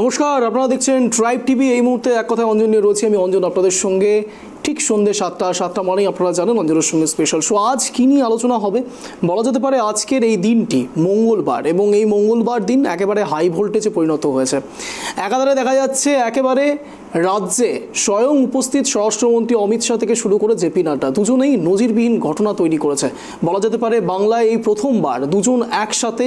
নমস্কার, আপনারা দেখছেন ট্রাইব টিভি। এই মুহূর্তে এক কথায় অঞ্জন নিয়ে রয়েছে আমি অঞ্জন আপনাদের সঙ্গে। ঠিক সন্ধ্যে 7টা মানেই আপনারা জানেন অঞ্জনের সঙ্গে স্পেশাল শো। আজ কী নিয়ে আলোচনা হবে বলা যেতে পারে, আজকের এই দিনটি মঙ্গলবার, এবং এই মঙ্গলবার দিন একেবারে হাই ভোল্টেজে পরিণত হয়েছে। একাধারে দেখা যাচ্ছে একেবারে রাজ্যে স্বয়ং উপস্থিত স্বরাষ্ট্রমন্ত্রী অমিত শাহ থেকে শুরু করে জেপি নাড্ডা, দুজনেই নজিরবিহীন ঘটনা তৈরি করেছে। বলা যেতে পারে বাংলায় এই প্রথমবার দুজন একসাথে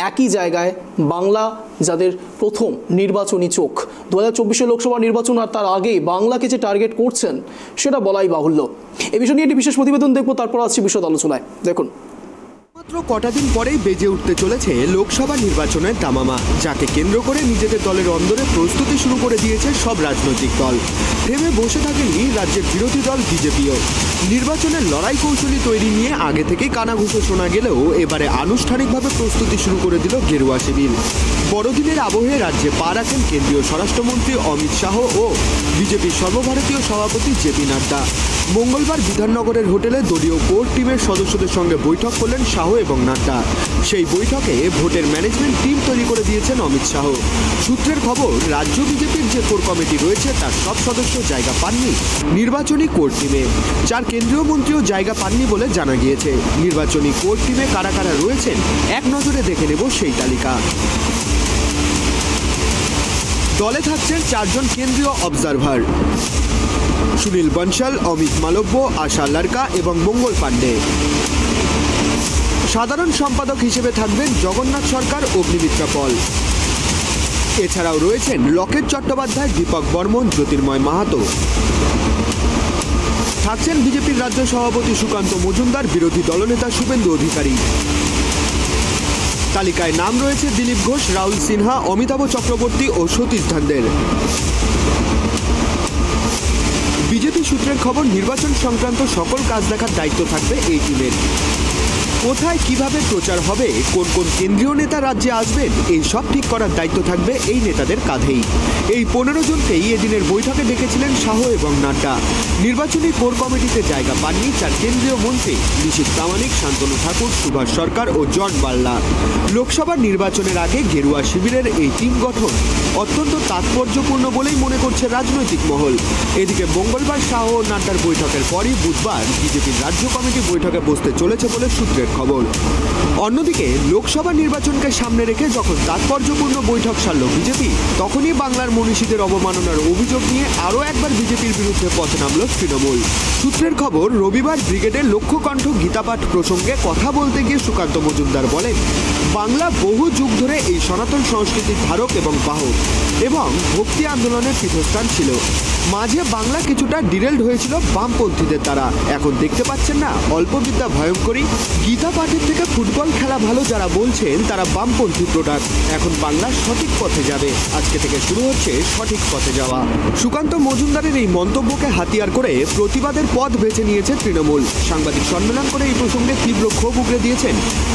একই জায়গায়, বাংলা যাদের প্রথম নির্বাচনী চোখ 2024 লোকসভা নির্বাচন, আর তার আগেই বাংলাকে যে টার্গেট করছেন সেটা বলাই বাহুল্য। এই বিষয় নিয়ে একটি বিশেষ প্রতিবেদন দেখবো, তারপর আসছি বিশদ আলোচনায়। দেখুন, মাত্র কটা দিন পরেই বেজে উঠতে চলেছে লোকসভা নির্বাচনের দামামা, যাকে কেন্দ্র করে নিজেদের দলের অন্দরে প্রস্তুতি শুরু করে দিয়েছে সব রাজনৈতিক দল। থেমে বসে থাকেনি রাজ্যের বিরোধী দল বিজেপিও। নির্বাচনের লড়াই কৌশলী তৈরি নিয়ে আগে থেকেই কানাঘুষো শোনা গেলেও এবারে আনুষ্ঠানিকভাবে প্রস্তুতি শুরু করে দিল গেরুয়া শিবির। বড়দিনের আবহে রাজ্যে পা রাখেন কেন্দ্রীয় স্বরাষ্ট্রমন্ত্রী অমিত শাহ ও বিজেপির সর্বভারতীয় সভাপতি জেপি নাড্ডা। মঙ্গলবার বিধাননগরের হোটেলে দলীয় কোর টিমের সদস্যদের সঙ্গে বৈঠক করলেন শাহ এবং নাড্ডা। সেই বৈঠকে ভোটের ম্যানেজমেন্ট টিম তৈরি করে দিয়েছেন অমিত শাহ। সূত্রের খবর, রাজ্য বিজেপির যে কোর কমিটি রয়েছে তার সব সদস্য জায়গা পাননি নির্বাচনী কোর টিমে, যার কেন্দ্রীয় মন্ত্রীও জায়গা পাননি বলে জানা গিয়েছে। নির্বাচনী কোর টিমে কারা কারা রয়েছেন এক নজরে দেখে নেব সেই তালিকা। দলে থাকছেন 4 জন কেন্দ্রীয় অবজারভার: সুনীল বনশাল, অমিত মালব্য, আশা লারকা এবং মঙ্গল পাণ্ডে। সাধারণ সম্পাদক হিসেবে থাকবেন জগন্নাথ সরকার, অগ্নিমিত্রা পল। এছাড়াও রয়েছেন লকেট চট্টোপাধ্যায়, দীপক বর্মন, জ্যোতির্ময় মাহাতো। থাকছেন বিজেপির রাজ্য সভাপতি সুকান্ত মজুমদার, বিরোধী দলনেতা শুভেন্দু অধিকারী। তালিকায় নাম রয়েছে দিলীপ ঘোষ, রাহুল সিনহা, অমিতাভ চক্রবর্তী ও সতীশ ধান্দের। বিজেপি সূত্রের খবর, নির্বাচন সংক্রান্ত সকল কাজ দেখার দায়িত্ব থাকবে এই টিমের। কোথায় কিভাবে প্রচার হবে, কোন কোন কেন্দ্রীয় নেতা রাজ্যে আসবেন, এই সব ঠিক করার দায়িত্ব থাকবে এই নেতাদের কাঁধেই। এই 15 জনকেই এদিনের বৈঠকে ডেকেছিলেন শাহ এবং নাড্ডা। নির্বাচনী কোর কমিটিতে জায়গা পাননি 4 কেন্দ্রীয় মন্ত্রী: নিশীথ প্রামাণিক, শান্তনু ঠাকুর, সুভাষ সরকার ও জন বার্লা। লোকসভা নির্বাচনের আগে গেরুয়া শিবিরের এই টিম গঠন অত্যন্ত তাৎপর্যপূর্ণ বলেই মনে করছে রাজনৈতিক মহল। এদিকে মঙ্গলবার শাহ ও নাড্ডার বৈঠকের পরই বুধবার বিজেপির রাজ্য কমিটি বৈঠকে বসতে চলেছে বলে সূত্রের খবর। অন্যদিকে লোকসভা নির্বাচনকে সামনে রেখে যখন তাৎপর্যপূর্ণ বৈঠক সারল বিজেপি, তখনই বাংলার মনীষীদের অবমাননার অভিযোগ নিয়ে আরও একবার বিজেপির বিরুদ্ধে পথে নামল তৃণমূল। সূত্রের খবর, রবিবার ব্রিগেডের লক্ষ্যকণ্ঠ গীতাপাঠ প্রসঙ্গে কথা বলতে গিয়ে সুকান্ত মজুমদার বলেন, বাংলা বহু যুগ ধরে এই সনাতন সংস্কৃতির ধারক এবং বাহক এবং ভক্তি আন্দোলনের পীঠস্থান ছিল। মাঝে বাংলা কিছুটা ডিরেল্ড হয়েছিল বামপন্থীদের দ্বারা। এখন দেখতে পাচ্ছেন না, অল্পবিদ্যা ভয়ঙ্করী, গীতা পাঠের থেকে ফুটবল খেলা ভালো যারা বলছেন তারা বামপন্থী প্রোডাক্ট। এখন বাংলা সঠিক পথে যাবে, আজকে থেকে শুরু হচ্ছে সঠিক পথে যাওয়া। সুকান্ত মজুমদারের এই মন্তব্যকে হাতিয়ার করে প্রতিবাদের পথ বেছে নিয়েছে তৃণমূল। সাংবাদিক সম্মেলন করে এই প্রসঙ্গে তীব্র ক্ষোভ উগরে দিয়েছেন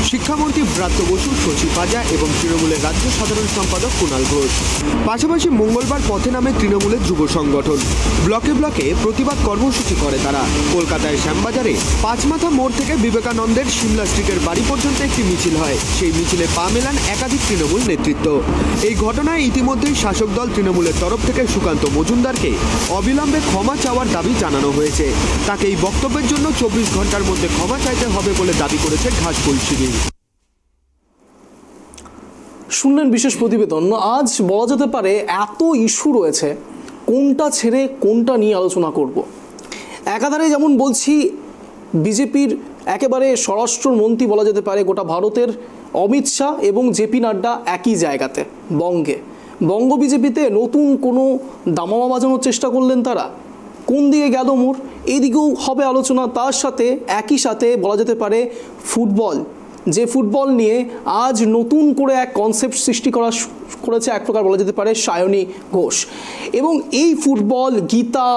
শিক্ষামন্ত্রী ব্রাত্য বসু, শশী পাজা এবং তৃণমূলের রাজ্য সাধারণ সম্পাদক কুণাল ঘোষ। পাশাপাশি মঙ্গলবার পথে নামে তৃণমূলের যুব সংগঠন। ব্লকে ব্লকে প্রতিবাদ কর্মসূচি করে তারা। কলকাতায় শ্যামবাজারে 5 মাথা মোড় থেকে বিবেকানন্দের সিমলা স্ট্রিটের বাড়ি পর্যন্ত একটি মিছিল হয়। সেই মিছিলে পা মেলান একাধিক তৃণমূল নেতৃত্ব। এই ঘটনায় ইতিমধ্যেই শাসক দল তৃণমূলের তরফ থেকে সুকান্ত মজুমদারকে অবিলম্বে ক্ষমা চাওয়ার দাবি জানানো হয়েছে। তাকে এই বক্তব্যের জন্য 24 ঘন্টার মধ্যে ক্ষমা চাইতে হবে বলে দাবি করেছে ঘাসফুল শিবির। শুনলেন বিশেষ প্রতিবেদন। আজ বলা যেতে পারে এত ইস্যু রয়েছে, কোনটা ছেড়ে কোনটা নিয়ে আলোচনা করব। একাধারে যেমন বলছি, বিজেপির একেবারে স্বরাষ্ট্রমন্ত্রী বলা যেতে পারে গোটা ভারতের অমিত শাহ এবং জেপি নাড্ডা একই জায়গাতে বঙ্গ বিজেপিতে নতুন কোনো দামামা বাজানোর চেষ্টা করলেন তারা। কোন দিকে গেল মোড়, এইদিকেও হবে আলোচনা। তার সাথে একই সাথে বলা যেতে পারে ফুটবল, যে ফুটবল নিয়ে আজ নতুন করে এক কনসেপ্ট সৃষ্টি করেছে এক প্রকার বলা যেতে পারে সায়নী ঘোষ। এবং এই ফুটবল, গীতা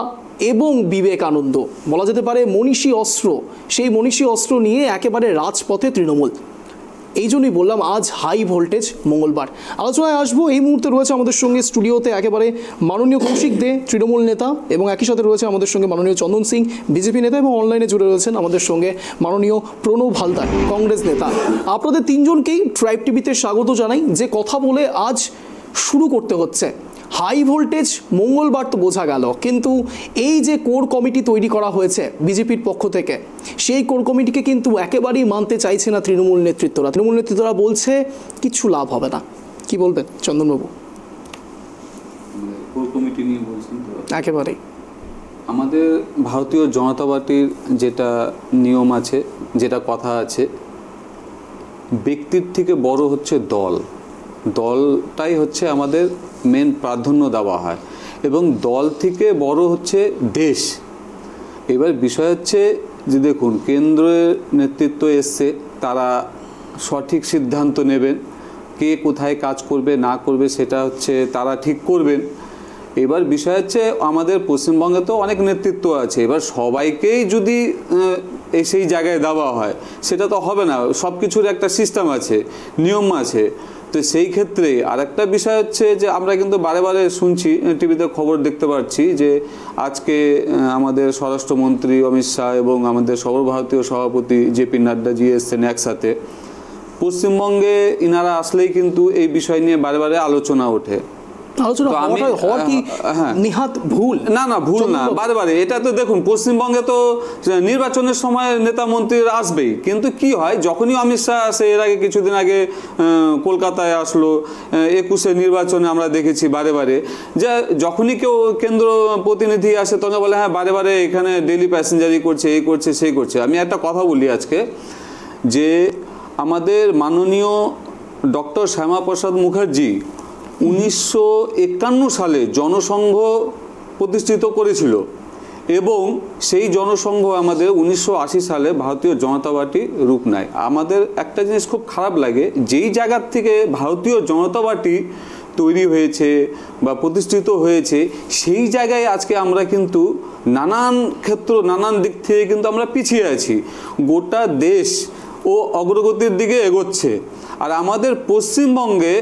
এবং বিবেকানন্দ বলা যেতে পারে মনীষী অস্ত্র, সেই মনীষী অস্ত্র নিয়ে একেবারে রাজপথে তৃণমূল। এই জন্যই বললাম আজ হাই ভোল্টেজ মঙ্গলবার। আলোচনায় আসবো। এই মুহূর্তে রয়েছে আমাদের সঙ্গে স্টুডিওতে একেবারে মাননীয় কৌশিক দে, তৃণমূল নেতা, এবং একই সাথে রয়েছে আমাদের সঙ্গে মাননীয় চন্দন সিং, বিজেপি নেতা, এবং অনলাইনে জুড়ে রয়েছেন আমাদের সঙ্গে মাননীয় প্রণব হালদার, কংগ্রেস নেতা। আপনাদের তিনজনকেই ট্রাইব টিভিতে স্বাগত জানাই। যে কথা বলে আজ শুরু করতে হচ্ছে। হাই ভোল্টেজ মঙ্গলবার তো বোঝা গেল, কিন্তু এই যে কোর কমিটি তৈরি করা হয়েছে বিজেপির পক্ষ থেকে, সেই কোর কমিটিকে কিন্তু একেবারেই মানতে চাইছে না তৃণমূল নেতৃত্বরা। তৃণমূল নেতৃত্বরা বলছে কিচ্ছু লাভ হবে না। কি বলবেন চন্দনবাবু? কোর কমিটি নিয়ে বলছেন তো? একেবারেই আমাদের ভারতীয় জনতা পার্টির যেটা নিয়ম আছে, যেটা কথা আছে, ব্যক্তির থেকে বড় হচ্ছে দল। দলটাই হচ্ছে আমাদের মেন প্রাধান্য দেওয়া হয়, এবং দল থেকে বড় হচ্ছে দেশ। এবার বিষয় হচ্ছে যে দেখুন, কেন্দ্রের নেতৃত্ব এসছে, তারা সঠিক সিদ্ধান্ত নেবেন, কে কোথায় কাজ করবে না করবে সেটা হচ্ছে তারা ঠিক করবেন। এবার বিষয় হচ্ছে আমাদের পশ্চিমবঙ্গে তো অনেক নেতৃত্ব আছে, এবার সবাইকেই যদি সেই জায়গায় দেওয়া হয় সেটা তো হবে না। সব কিছুর একটা সিস্টেম আছে, নিয়ম আছে। তো সেই ক্ষেত্রে আরেকটা বিষয় হচ্ছে যে আমরা কিন্তু বারে বারে শুনছি, টিভিতে খবর দেখতে পাচ্ছি যে আজকে আমাদের স্বরাষ্ট্রমন্ত্রী অমিত শাহ এবং আমাদের সর্বভারতীয় সভাপতি জেপি নাড্ডাজি এসছেন একসাথে। পশ্চিমবঙ্গে ইনারা আসলেই কিন্তু এই বিষয় নিয়ে বারে বারে আলোচনা ওঠে। না ভুল না, বারে এটা তো দেখুন, পশ্চিমবঙ্গে তো নির্বাচনের সময় নেতা মন্ত্রীরা আসবেই, কিন্তু কি হয় যখনই অমিত শাহ আসে, এর আগে কিছুদিন আগে কলকাতায় আসলো, 21-এ নির্বাচনে আমরা দেখেছি বারে বারে যে যখনই কেউ কেন্দ্র প্রতিনিধি আসে তখন বলে হ্যাঁ বারে বারে এখানে ডেলি প্যাসেঞ্জারি করছে, এই করছে সেই করছে। আমি একটা কথা বলি আজকে, যে আমাদের মাননীয় ডক্টর শ্যামাপ্রসাদ মুখার্জি 1951 সালে জনসংঘ প্রতিষ্ঠিত করেছিল, এবং সেই জনসংঘ আমাদের 1980 সালে ভারতীয় জনতা পার্টি রূপ নেয়। আমাদের একটা জিনিস খুব খারাপ লাগে, যেই জায়গার থেকে ভারতীয় জনতা পার্টি তৈরি হয়েছে বা প্রতিষ্ঠিত হয়েছে, সেই জায়গায় আজকে আমরা কিন্তু নানান ক্ষেত্র নানান দিক থেকে কিন্তু আমরা পিছিয়ে আছি। গোটা দেশ ও অগ্রগতির দিকে এগোচ্ছে, আর আমাদের পশ্চিমবঙ্গে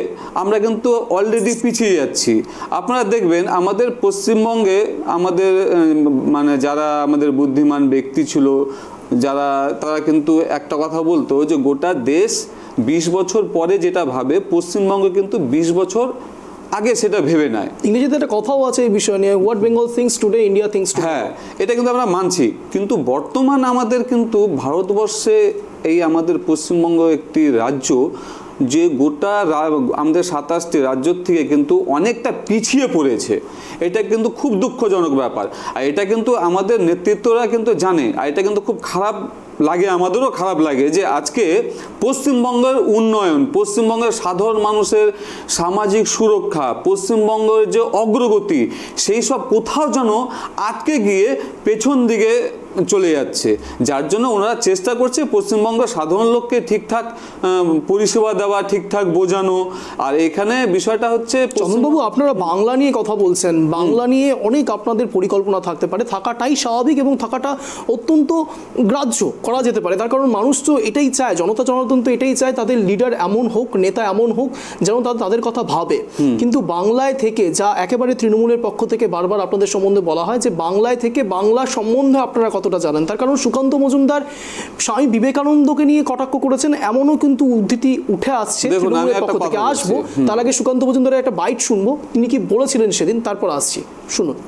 আমরা কিন্তু অলরেডি পিছিয়ে যাচ্ছি। আপনারা দেখবেন আমাদের পশ্চিমবঙ্গে আমাদের মানে যারা আমাদের বুদ্ধিমান ব্যক্তি ছিল, তারা কিন্তু একটা কথা বলতো যে গোটা দেশ 20 বছর পরে যেটা ভাবে, পশ্চিমবঙ্গে কিন্তু 20 বছর আগে সেটা ভেবে নেয়। ইংরেজিতে একটা কথাও আছে এই বিষয় নিয়ে, what Bengal things today India things tomorrow. হ্যাঁ, এটা কিন্তু আমরা মানছি, কিন্তু বর্তমান আমাদের কিন্তু ভারতবর্ষে এই আমাদের পশ্চিমবঙ্গ একটি রাজ্য, যে গোটা আমাদের 27টি রাজ্য থেকে কিন্তু অনেকটা পিছিয়ে পড়েছে। এটা কিন্তু খুব দুঃখজনক ব্যাপার, আর এটা কিন্তু আমাদের নেতৃত্বরা কিন্তু জানে, আর এটা কিন্তু খুব খারাপ লাগে, আমাদেরও খারাপ লাগে যে আজকে পশ্চিমবঙ্গের উন্নয়ন, পশ্চিমবঙ্গের সাধারণ মানুষের সামাজিক সুরক্ষা, পশ্চিমবঙ্গের যে অগ্রগতি, সেই সব কোথাও যেন আটকে গিয়ে পেছন দিকে চলে যাচ্ছে। যার জন্য ওনারা চেষ্টা করছে পশ্চিমবঙ্গের সাধারণ লোককে ঠিকঠাক পরিষেবা দেওয়া, ঠিকঠাক বোঝানো। আর এখানে বিষয়টা হচ্ছে, চন্দনবাবু আপনারা বাংলা নিয়ে কথা বলছেন, বাংলা নিয়ে অনেক আপনাদের পরিকল্পনা থাকতে পারে, থাকাটাই স্বাভাবিক এবং থাকাটা অত্যন্ত গ্রাহ্য করা যেতে পারে। তার কারণ মানুষ তো এটাই চায়, জনতা জনার্দন তো এটাই চায়, তাদের লিডার এমন হোক, নেতা এমন হোক যেন তাদের কথা ভাবে। কিন্তু বাংলায় থেকে, যা একেবারে তৃণমূলের পক্ষ থেকে বারবার আপনাদের সম্বন্ধে বলা হয় যে বাংলায় থেকে বাংলা সম্বন্ধে আপনারা কতটা জানেন, তার কারণ সুকান্ত মজুমদার স্বামী বিবেকানন্দকে নিয়ে কটাক্ষ করেছেন, এমনও কিন্তু উদ্ধৃতি উঠে আসছে তৃণমূলের পক্ষ থেকে। আসবো, তার আগে সুকান্ত মজুমদারের একটা বাইট শুনবো, তিনি কি বলেছিলেন সেদিন, তারপর আসছি, শুনুন।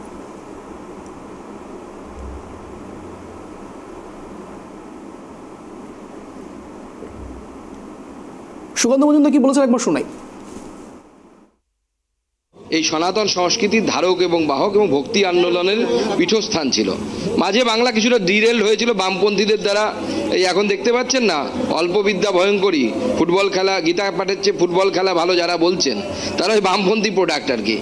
সুকান্ত মজুমদার কি বলেছেন একবার শোনাই। এই সনাতন সংস্কৃতির ধারক এবং বাহক এবং ভক্তি আন্দোলনের পীঠস্থান ছিল। মাঝে বাংলা কিছুটা ডিরেল হয়েছিল বামপন্থীদের দ্বারা। এই এখন দেখতে পাচ্ছেন না, অল্প বিদ্যা ভয়ঙ্করী, ফুটবল খেলা, গীতা পাঠের চেয়ে ফুটবল খেলা ভালো যারা বলছেন, তারা ওই বামপন্থী প্রোডাক্ট আর কি।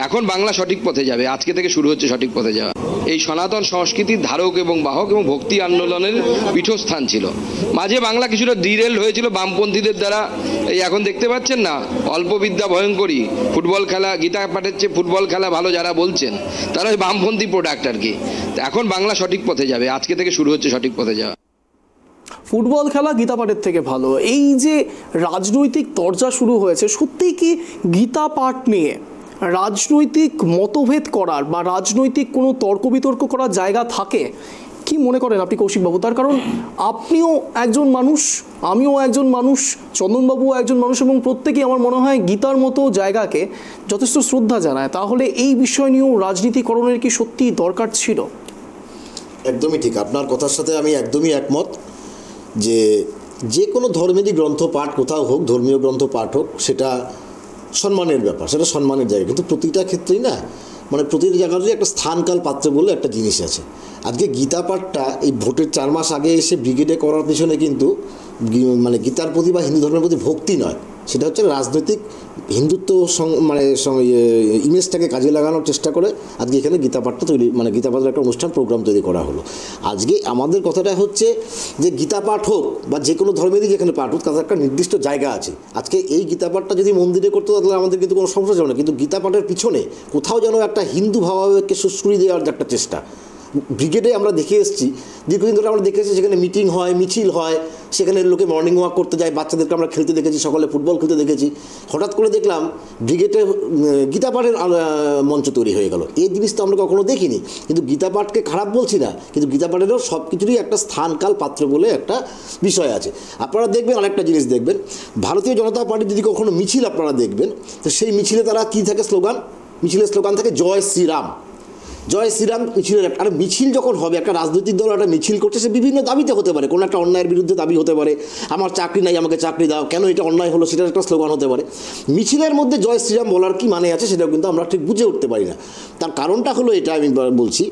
এখন বাংলা সঠিক পথে যাবে, আজকে থেকে শুরু হচ্ছে সঠিক পথে যাওয়া। এই সনাতন সংস্কৃতির ধারক এবং বাহক এবং ভক্তি আন্দোলনের পীঠস্থান ছিল। মাঝে বাংলা কিছুটা ডিরেল হয়েছিল বামপন্থীদের দ্বারা। এই এখন দেখতে পাচ্ছেন না, অল্প বিদ্যা ভয়ঙ্করী, ফুটবল খেলা, গীতা পাঠের চেয়ে ফুটবল খেলা ভালো যারা বলছেন, তারা ওই বামপন্থী প্রোডাক্ট আর কি। এখন বাংলা সঠিক পথে যাবে, আজকে থেকে শুরু হচ্ছে সঠিক পথে যাওয়া। ফুটবল খেলা গীতা পাঠের থেকে ভালো, এই যে রাজনৈতিক তরজা শুরু হয়েছে, সত্যিই কি গীতা পাঠ নিয়ে রাজনৈতিক মতভেদ করার বা রাজনৈতিক কোনো তর্ক বিতর্ক করার জায়গা থাকে? কি মনে করেন আপনি কৌশিকবাবু? তার কারণ আপনিও একজন মানুষ, আমিও একজন মানুষ, চন্দনবাবুও একজন মানুষ, এবং প্রত্যেকেই আমার মনে হয় গীতার মতো জায়গাকে যথেষ্ট শ্রদ্ধা জানায়। তাহলে এই বিষয় নিয়েও রাজনীতিকরণের কি সত্যি দরকার ছিল? একদমই ঠিক, আপনার কথার সাথে আমি একদমই একমত যে কোনো ধর্মেরই গ্রন্থ পাঠ কোথাও হোক, ধর্মীয় গ্রন্থ পাঠ হোক, সেটা সম্মানের ব্যাপার, সেটা সম্মানের জায়গা। কিন্তু প্রতিটা ক্ষেত্রেই না, মানে প্রতিটা জায়গায় একটা স্থানকাল পাত্র বলে একটা জিনিস আছে। আজকে গীতা পাঠটা এই ভোটের 4 মাস আগে এসে ব্রিগেডে করার পিছনে কিন্তু মানে গীতার প্রতি বা হিন্দু ধর্মের প্রতি ভক্তি নয়, সেটা হচ্ছে রাজনৈতিক হিন্দুত্ব মানে ইমেজটাকে কাজে লাগানোর চেষ্টা করে আজকে এখানে গীতা পাঠটা তৈরি, মানে গীতা পাঠের একটা অনুষ্ঠান প্রোগ্রাম তৈরি করা হলো। আজকে আমাদের কথাটা হচ্ছে যে গীতা পাঠ হোক বা যে কোনো ধর্মেরই যেখানে পাঠ হোক, তাদের একটা নির্দিষ্ট জায়গা আছে। আজকে এই গীতা পাঠটা যদি মন্দিরে করতো তাহলে আমাদের কিন্তু কোনো সমস্যা ছিল না, কিন্তু গীতা পাঠের পিছনে কোথাও যেন একটা হিন্দু ভাবাবেগকে সুশ্রী দেওয়ার একটা চেষ্টা ব্রিগেডে আমরা দেখে এসেছি। দীর্ঘদিন ধরে আমরা দেখে এসেছি সেখানে মিটিং হয়, মিছিল হয়, সেখানে লোকে মর্নিং ওয়াক করতে যায়, বাচ্চাদেরকে আমরা খেলতে দেখেছি, সকালে ফুটবল খেলতে দেখেছি। হঠাৎ করে দেখলাম ব্রিগেডে গীতা পাঠের মঞ্চ তৈরি হয়ে গেল। এই জিনিস তো আমরা কখনো দেখিনি। কিন্তু গীতা পাঠকে খারাপ বলছি না, কিন্তু গীতা পাঠেরও সব কিছুরই একটা স্থানকাল পাত্র বলে একটা বিষয় আছে। আপনারা দেখবেন আরেকটা জিনিস দেখবেন, ভারতীয় জনতা পার্টির যদি কখনো মিছিল আপনারা দেখবেন, তো সেই মিছিলে তারা কী থাকে স্লোগান, মিছিলের স্লোগান থাকে জয় শ্রীরাম। জয় শ্রীরাম মিছিলের একটা, আর মিছিল যখন হবে, একটা রাজনৈতিক দল একটা মিছিল করছে, সে বিভিন্ন দাবিতে হতে পারে, কোনো একটা অন্যায়ের বিরুদ্ধে দাবি হতে পারে, আমার চাকরি নাই আমাকে চাকরি দাও, কেন এটা অন্যায় হলো, সেটার একটা স্লোগান হতে পারে। মিছিলের মধ্যে জয় শ্রীরাম বলার কি মানে আছে সেটাও কিন্তু আমরা ঠিক বুঝে উঠতে পারি না। তার কারণটা হলো এটা, আমি বলছি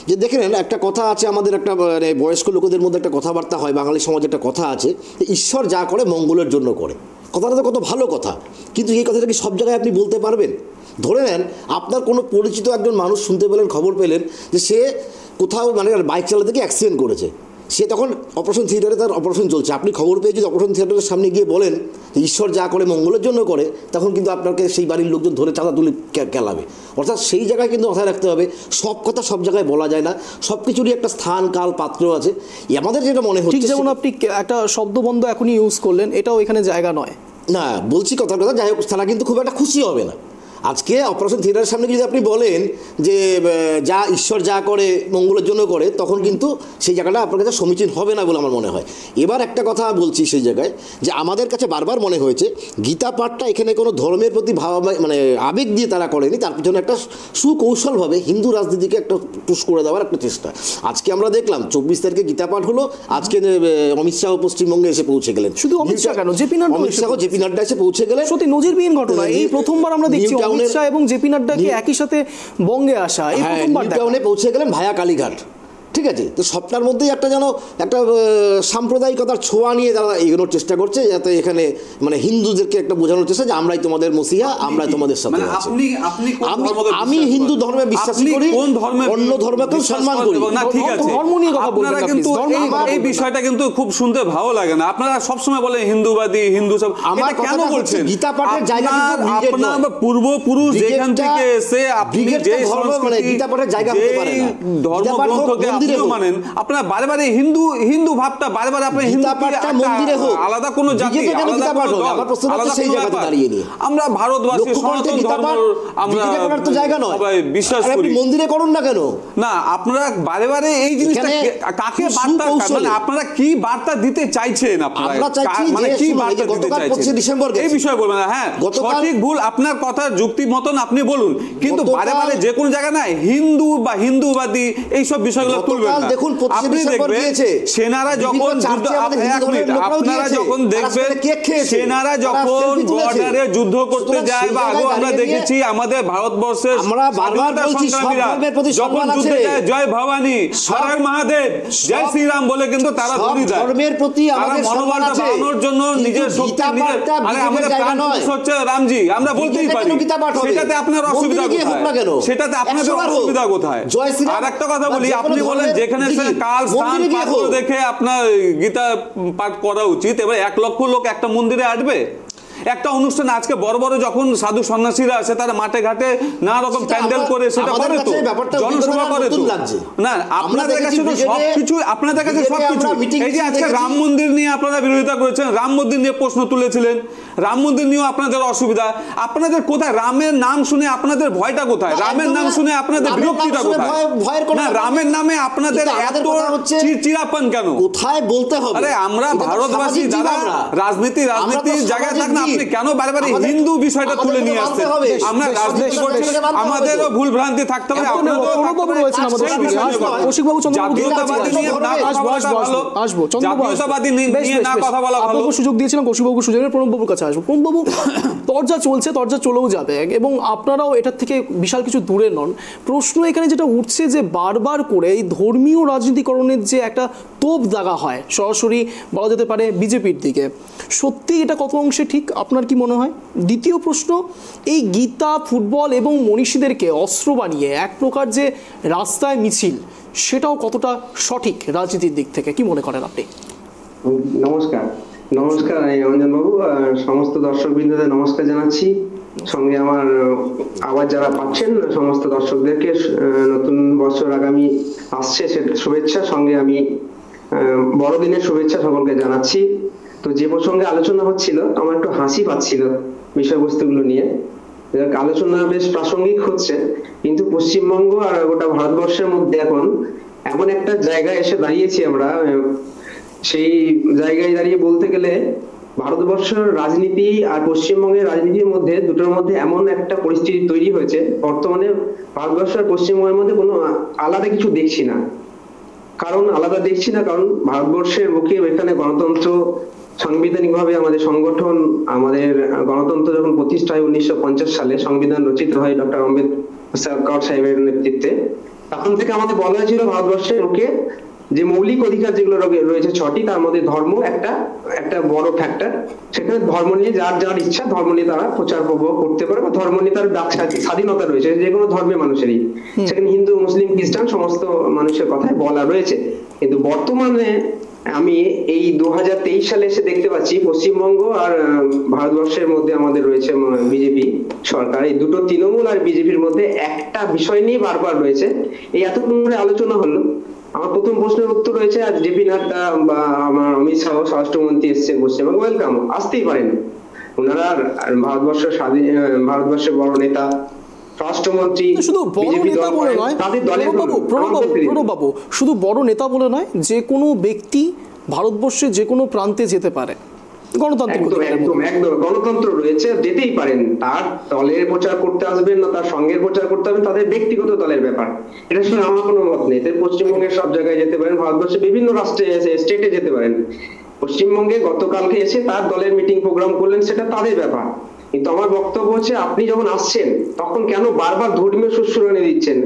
যে দেখে নেন, একটা কথা আছে আমাদের, একটা মানে বয়স্ক লোকেদের মধ্যে একটা কথাবার্তা হয়, বাঙালি সমাজে একটা কথা আছে, ঈশ্বর যা করে মঙ্গলের জন্য করে। কথাটা তো কত ভালো কথা, কিন্তু এই কথাটা কি সব জায়গায় আপনি বলতে পারবেন? ধরে নেন আপনার কোনো পরিচিত একজন মানুষ শুনতে পেলেন, খবর পেলেন যে সে কোথাও মানে বাইক চালাতে গিয়ে অ্যাক্সিডেন্ট করেছে, সে তখন অপারেশন থিয়েটারে তার অপারেশন চলছে, আপনি খবর পেয়ে যদি অপারেশন থিয়েটারের সামনে গিয়ে বলেন যে ঈশ্বর যা করে মঙ্গলের জন্য করে, তখন কিন্তু আপনাকে সেই বাড়ির লোকজন ধরে চাঁদা তুলে কেলাবে। অর্থাৎ সেই জায়গায় কিন্তু মাথায় রাখতে হবে, সব কথা সব জায়গায় বলা যায় না, সব কিছুরই একটা স্থান কাল পাত্র আছে। আমাদের যেটা মনে হচ্ছে, ঠিক যেমন আপনি একটা শব্দবন্ধ এখনই ইউজ করলেন, এটাও এখানে জায়গা নয়। না বলছি কথার কথা, যাই হোক তারা কিন্তু খুব একটা খুশি হবে না। আজকে অপারেশন থিয়েটারের সামনে যদি আপনি বলেন যে যা ঈশ্বর যা করে মঙ্গলের জন্য করে, তখন কিন্তু সেই জায়গাটা আপনার কাছে সমীচীন হবে না বলে আমার মনে হয়। এবার একটা কথা বলছি সেই জায়গায়, যে আমাদের কাছে বারবার মনে হয়েছে গীতা পাঠটা এখানে কোনো ধর্মের প্রতি মানে আবেগ দিয়ে তারা করেনি, তার পিছনে একটা সুকৌশলভাবে হিন্দু রাজনীতিকে একটা পুশ করে দেওয়ার একটা চেষ্টা। আজকে আমরা দেখলাম 24 তারিখে গীতা পাঠ হলো, আজকে অমিত শাহ পশ্চিমবঙ্গে এসে পৌঁছে গেলেন। শুধু অমিত শাহ কেন, জেপি নাড্ডা, অমিত শাহ জেপি নাড্ডা এসে পৌঁছে গেলেন। সত্যি নজিরবিহীন ঘটনা, এই প্রথমবার আমরা দেখছি অমিত শাহ এবং জেপি নাড্ডাকে একই সাথে বঙ্গে আসা, এই প্রথমবার টাউনে পৌঁছে গেলেন ভায়া কালীঘাট। ঠিক আছে, তো সবটার মধ্যেই একটা যেন একটা সাম্প্রদায়িকতার ছোঁয়া নিয়ে তারা এগোনোর চেষ্টা করছে, যাতে এখানে মানে হিন্দুদেরকে একটা বোঝানোর চেষ্টা যে আমরাই তোমাদের মসিহা, আমরা তোমাদের সাথে আছি। আমি হিন্দু ধর্মে বিশ্বাস করি, অন্য ধর্মকেও সম্মান করি। না ঠিক আছে, ধর্ম নিয়ে কথা বলবেন, কিন্তু এই বিষয়টা কিন্তু খুব শুনতে ভালো লাগে না। আপনারা সবসময় বলেন হিন্দুবাদী, হিন্দু সব, এটা কেন বলছেন? গীতা পাঠের জায়গা কিন্তু আপনার পূর্বপুরুষ যেখান থেকে এসে আপনি যে সংস্কৃতি, গীতা পাঠের জায়গা হতে পারে না, ধর্মগ্রন্থকে আপনিও মানেন, আপনারা বারে বারে হিন্দু ভাবটা বারে বারে আপনি হিন্দু মন্দিরে হোক, আলাদা কোনো জাতি, আলাদা কোনো দল, আলাদা সেই জায়গাতে দাঁড়িয়ে নিয়ে আমরা ভারতবাসী সনাতন ধর্ম আমরা তো জায়গা নয় সবাই বিশ্বাস করি, মন্দিরে করুন না কেন? না আপনারা বারে বারে এই জিনিসটা কাকে বার্তা, মানে আপনারা কি বার্তা দিতে চাইছেন? আপনারা মানে কি বার্তা দিতে চাইছেন এই বিষয়ে বলবেন না। হ্যাঁ, সঠিক ভুল আপনার কথার যুক্তি মতন আপনি বলুন, কিন্তু বারে বারে যে কোনো জায়গায় না হিন্দু বা হিন্দুবাদী এইসব বিষয়গুলো তুলবেন না। দেখুন আপনি দেখবেন সেনারা যখন আপনারা যখন দেখবেন সেনারা যখন বর্ডারে যুদ্ধ করতে যায়, বা আগেও আমরা দেখেছি আমাদের ভারতবর্ষের আমরা বারবার বলছি যখন যুদ্ধে যায় জয় ভবানী, হর হর মহাদেব, জয় শ্রীরাম বলে কিন্তু তারা ধ্বনি দেয়। ধর্মের প্রতি আমাদের মনোবল বাড়ানোর জন্য নিজের শক্তি, আমাদের প্রাণ হচ্ছে রামজি, আমরা বলতেই পারি, সেটাতে আপনার অসুবিধা কোথায়? সেটাতে আপনাদের অসুবিধা কোথায়? আর একটা কথা বলি, আপনি বলেন যেখানে কাল স্থান পাত্র দেখে আপনার গীতা পাঠ করা উচিত, এবার 1 লক্ষ লোক একটা মন্দিরে আসবে, একটা অনুষ্ঠান আজকে বড় বড় যখন সাধু সন্ন্যাসীরা আসে তারা মাঠে ঘাটে নানা রকম প্যান্ডেল করে সেটা করে তো, জনসভা করে তো। না আপনাদের কাছে তো সবকিছু, আপনাদের কাছে সবকিছু। এই যে আজকে রাম মন্দির নিয়ে আপনারা বিরোধিতা করেছেন, রাম মন্দির নিয়ে প্রশ্ন তুলেছিলেন, রাম মন্দির নিয়েও আপনাদের অসুবিধা। আপনাদের কোথায় রামের নাম শুনে আপনাদের ভয়টা কোথায়? রামের নাম শুনে আপনাদের বিরক্তিটা কোথায়? না, রামের নামে আপনাদের এত চিড়চিড়াপন কেন? কোথায় বলতে হবে? আরে আমরা ভারতবাসী যারা রাজনীতির জায়গায় থাক না, আপনি কেন বারবার হিন্দু বিষয়টা তুলে নিয়ে আসছেন? আমরা রাজনীতি করছি, আমাদেরও ভুল ভ্রান্তি থাকতে পারে। সুযোগ দিয়েছিলাম কৌশিকবাবু, সুযোগের প্রণববাবুর কাছে আসবো। প্রণববাবু, তরজা চলছে, তরজা চলেও যাবে এবং আপনারাও এটার থেকে বিশাল কিছু দূরে নন। প্রশ্ন এখানে যেটা উঠছে যে বারবার করে এই ধর্মীয় রাজনীতিকরণের যে একটা তোপ দাগা হয় সরাসরি বলা যেতে পারে বিজেপির দিকে, সত্যি এটা কত অংশে ঠিক আপনার কি মনে হয়? দ্বিতীয় প্রশ্ন, এই গীতা, ফুটবল এবং মনীষীদেরকে অস্ত্র বানিয়ে এক প্রকার যে রাস্তায় মিছিল, সেটাও কতটা সঠিক রাজনীতির দিক থেকে, কি মনে করেন আপনি? নমস্কার রঞ্জনবাবু, সমস্ত দর্শকবৃন্দদের নমস্কার জানাচ্ছি। সঙ্গে আমার আবার যারা পাচ্ছেন সমস্ত দর্শকদেরকে নতুন বছর আগামী আসছে সেটা শুভেচ্ছা, সঙ্গে আমি বড়দিনের শুভেচ্ছা সকলকে জানাচ্ছি। তো যে প্রসঙ্গে আলোচনা হচ্ছিল আমার একটু হাসি পাচ্ছিল বিষয়বস্তুগুলো নিয়ে। আলোচনা বেশ প্রাসঙ্গিক হচ্ছে, কিন্তু পশ্চিমবঙ্গ আর গোটা ভারতবর্ষের মধ্যে এখন এমন একটা জায়গায় এসে দাঁড়িয়েছি আমরা, সেই জায়গায় দাঁড়িয়ে বলতে গেলে ভারতবর্ষের রাজনীতি আর পশ্চিমবঙ্গের রাজনীতির মধ্যে দুটোর মধ্যে এমন একটা পরিস্থিতি তৈরি হয়েছে, বর্তমানে ভারতবর্ষ আর পশ্চিমবঙ্গের মধ্যে কোনো আলাদা কিছু দেখছি না। কারণ ভারতবর্ষের বুকে এখানে গণতন্ত্র সাংবিধানিকভাবে আমাদের সংগঠন, আমাদের গণতন্ত্র যখন প্রতিষ্ঠা হয় 1950 সালে, সংবিধান রচিত হয় ডক্টর আম্বেদকর সাহেবের নেতৃত্বে, তখন থেকে আমাদের বলা হয়েছিল ভারতবর্ষের বুকে যে মৌলিক অধিকার যেগুলো রয়েছে 6টি, তার মধ্যে ধর্ম একটা বড় ফ্যাক্টর। সেখানে ধর্ম নিয়ে যার ইচ্ছা ধর্ম নিয়ে তারা প্রচার প্রভাব করতে পারে, বা ধর্ম নিয়ে তার স্বাধীনতা রয়েছে যে কোনো ধর্মের মানুষেরই। সেখানে হিন্দু, মুসলিম, খ্রিস্টান সমস্ত মানুষের কথাই বলা রয়েছে। কিন্তু বর্তমানে আমি এই 2023 সালে এসে দেখতে পাচ্ছি পশ্চিমবঙ্গ আর ভারতবর্ষের মধ্যে আমাদের রয়েছে বিজেপি সরকার, এই দুটো তৃণমূল আর বিজেপির মধ্যে একটা বিষয় নিয়ে বারবার রয়েছে। এই এতক্ষণ ধরে আলোচনা হলো, আমার প্রথম প্রশ্নের উত্তর রয়েছে আজ জেপি নাড্ডা বা আমার অমিত শাহ স্বরাষ্ট্রমন্ত্রী এসছেন পশ্চিমবঙ্গ, ওয়েলকাম, আসতেই পারেন। ওনারা ভারতবর্ষের বড় নেতা, স্বরাষ্ট্রমন্ত্রী, শুধু বড় নেতা বলে নয় প্রণববাবু, শুধু বড় নেতা বলে নয়, যে কোনো ব্যক্তি ভারতবর্ষের যে কোনো প্রান্তে যেতে পারে, গণতান্ত্রিক একদম গণতন্ত্র রয়েছে, যেতেই পারেন। তার দলের প্রচার করতে আসবেন না তার সঙ্গের প্রচার করতে হবে, তাদের ব্যক্তিগত দলের ব্যাপার, এটা শুনে আমার কোনো মত নেই। পশ্চিমবঙ্গের সব জায়গায় যেতে পারেন, ভারতবর্ষের বিভিন্ন রাষ্ট্রে স্টেটে যেতে পারেন। পশ্চিমবঙ্গে গতকালকে এসে তার দলের মিটিং প্রোগ্রাম করলেন, সেটা তাদের ব্যাপার। কিন্তু আমার বক্তব্য হচ্ছে, আপনি যখন আসছেন তখন কেন বারবার ধর্মীয় সুশ্রুণি দিচ্ছেন?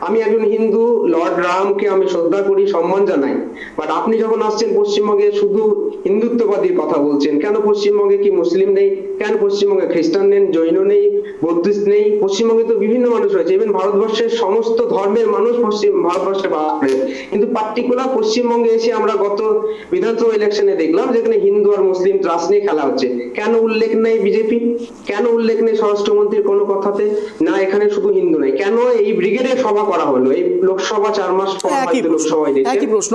আমি একজন হিন্দু, লর্ড রামকে আমি শ্রদ্ধা করি, সম্মান জানাই, বাট আপনি যখন আসছেন পশ্চিমবঙ্গে শুধু হিন্দুত্ববাদীর কথা বলছেন। কেন পশ্চিমবঙ্গে কি মুসলিম নেই? কেন পশ্চিমবঙ্গে খ্রিস্টান নেই, জৈন নেই, বৌদ্ধিস্ট নেই? পশ্চিমবঙ্গে তো বিভিন্ন মানুষ রয়েছে, ইভেন ভারতবর্ষের সমস্ত ধর্মের মানুষ ভারতবর্ষে বাস করে। কিন্তু পার্টিকুলার পশ্চিমবঙ্গে এসে আমরা গত বিধানসভা ইলেকশনে দেখলাম যেখানে হিন্দু আর মুসলিম ত্রাস নিয়ে খেলা হচ্ছে। কেন উল্লেখ নেই বিজেপি? কেন উল্লেখ নেই স্বরাষ্ট্রমন্ত্রীর কোনো কথাতে? না এখানে শুধু হিন্দু নেই, কেন এই ব্রিগেডের সভা করা হলো এই লোকসভা 4 মাস পর? লোকসভায় একই প্রশ্ন,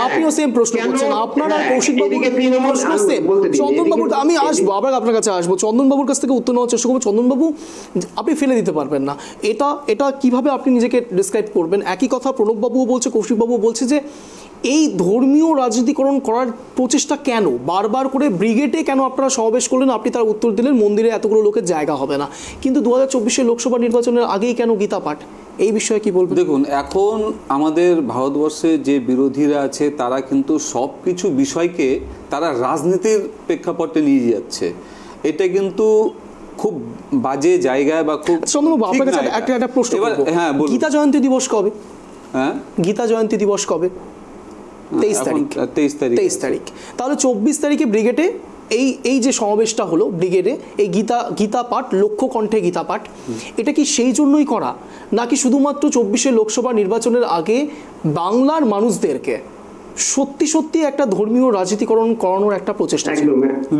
আপনিও সেম প্রশ্ন করছেন। আপনারা কৌশিকবাবু, চন্দনবাবু, আমি আসবো আবার আপনার কাছে আসবো, চন্দনবাবুর কাছ থেকে উত্তর নেওয়ার চেষ্টা করবো। চন্দনবাবু, আপনি ফেলে দিতে পারবেন না এটা কিভাবে আপনি নিজেকে ডিসক্রাইব করবেন? একই কথা প্রণববাবুও বলছে, কৌশিকবাবু বলছে যে এই ধর্মীয় রাজনীতিকরণ করার প্রচেষ্টা কেন বারবার করে ব্রিগেডে কেন আপনারা সমাবেশ করলেন? আপনি তার উত্তর দিলেন মন্দিরে এতগুলো লোকের জায়গা হবে না, কিন্তু 2024 লোকসভা নির্বাচনের আগেই কেন গীতা পাঠ? এই বিষয়ে কি বলবেন? দেখুন, এখন আমাদের ভারতবর্ষে যে বিরোধীরা আছে তারা কিন্তু সব কিছু বিষয়কে তারা রাজনীতির প্রেক্ষাপটে নিয়ে যাচ্ছে। এটা কিন্তু খুব বাজে জায়গায় বা খুব। চন্দ্রবাবু, আপনার কাছে একটা প্রশ্ন, হ্যাঁ, গীতা জয়ন্তী দিবস কবে? হ্যাঁ, গীতা জয়ন্তী দিবস কবে? 23 তারিখ। তাহলে 24 তারিখে ব্রিগেডে এই যে সমাবেশটা হলো ব্রিগেডে, এই গীতা পাঠ, লক্ষ্য কণ্ঠে গীতা পাঠ, এটা কি সেই জন্যই করা, নাকি শুধুমাত্র 24 লোকসভা নির্বাচনের আগে বাংলার মানুষদেরকে সত্যি একটা ধর্মীয় রাজনীতিকরণ করানোর একটা প্রচেষ্টা?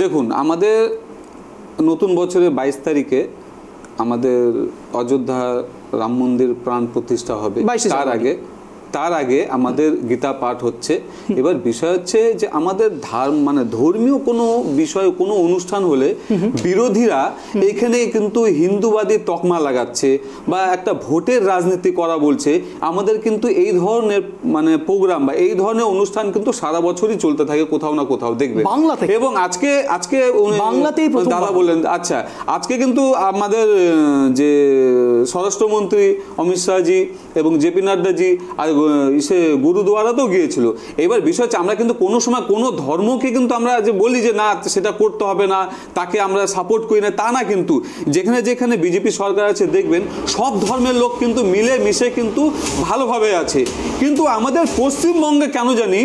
দেখুন, আমাদের নতুন বছরের 22 তারিখে আমাদের অযোধ্যা রাম মন্দির প্রাণ প্রতিষ্ঠা হবে। তার আগে আমাদের গীতা পাঠ হচ্ছে। এবার বিষয় হচ্ছে যে আমাদের ধর্মীয় কোনো বিষয় কোনো অনুষ্ঠান হলে বিরোধীরা এখানে কিন্তু হিন্দুবাদী তকমা লাগাচ্ছে বা একটা ভোটের রাজনীতি করা বলছে। আমাদের কিন্তু এই ধরনের প্রোগ্রাম বা এই ধরনের অনুষ্ঠান কিন্তু সারা বছরই চলতে থাকে কোথাও না কোথাও দেখবে বাংলাতে। এবং আজকে বাংলাতেই দাদা বললেন, আচ্ছা আজকে কিন্তু আমাদের যে স্বরাষ্ট্রমন্ত্রী অমিত শাহজি এবং জেপি নাড্ডাজি আর গুরুদুয়ারাতেও গিয়েছিল। এবার বিষয় হচ্ছে আমরা কিন্তু কোনো সময় কোনো ধর্মকে কিন্তু আমরা যে বলি যে না সেটা করতে হবে না, তাকে আমরা সাপোর্ট করি না, তা না। কিন্তু যেখানে যেখানে বিজেপি সরকার আছে দেখবেন সব ধর্মের লোক কিন্তু মিলে মিশে কিন্তু ভালোভাবে আছে। কিন্তু আমাদের পশ্চিমবঙ্গে কেন জানি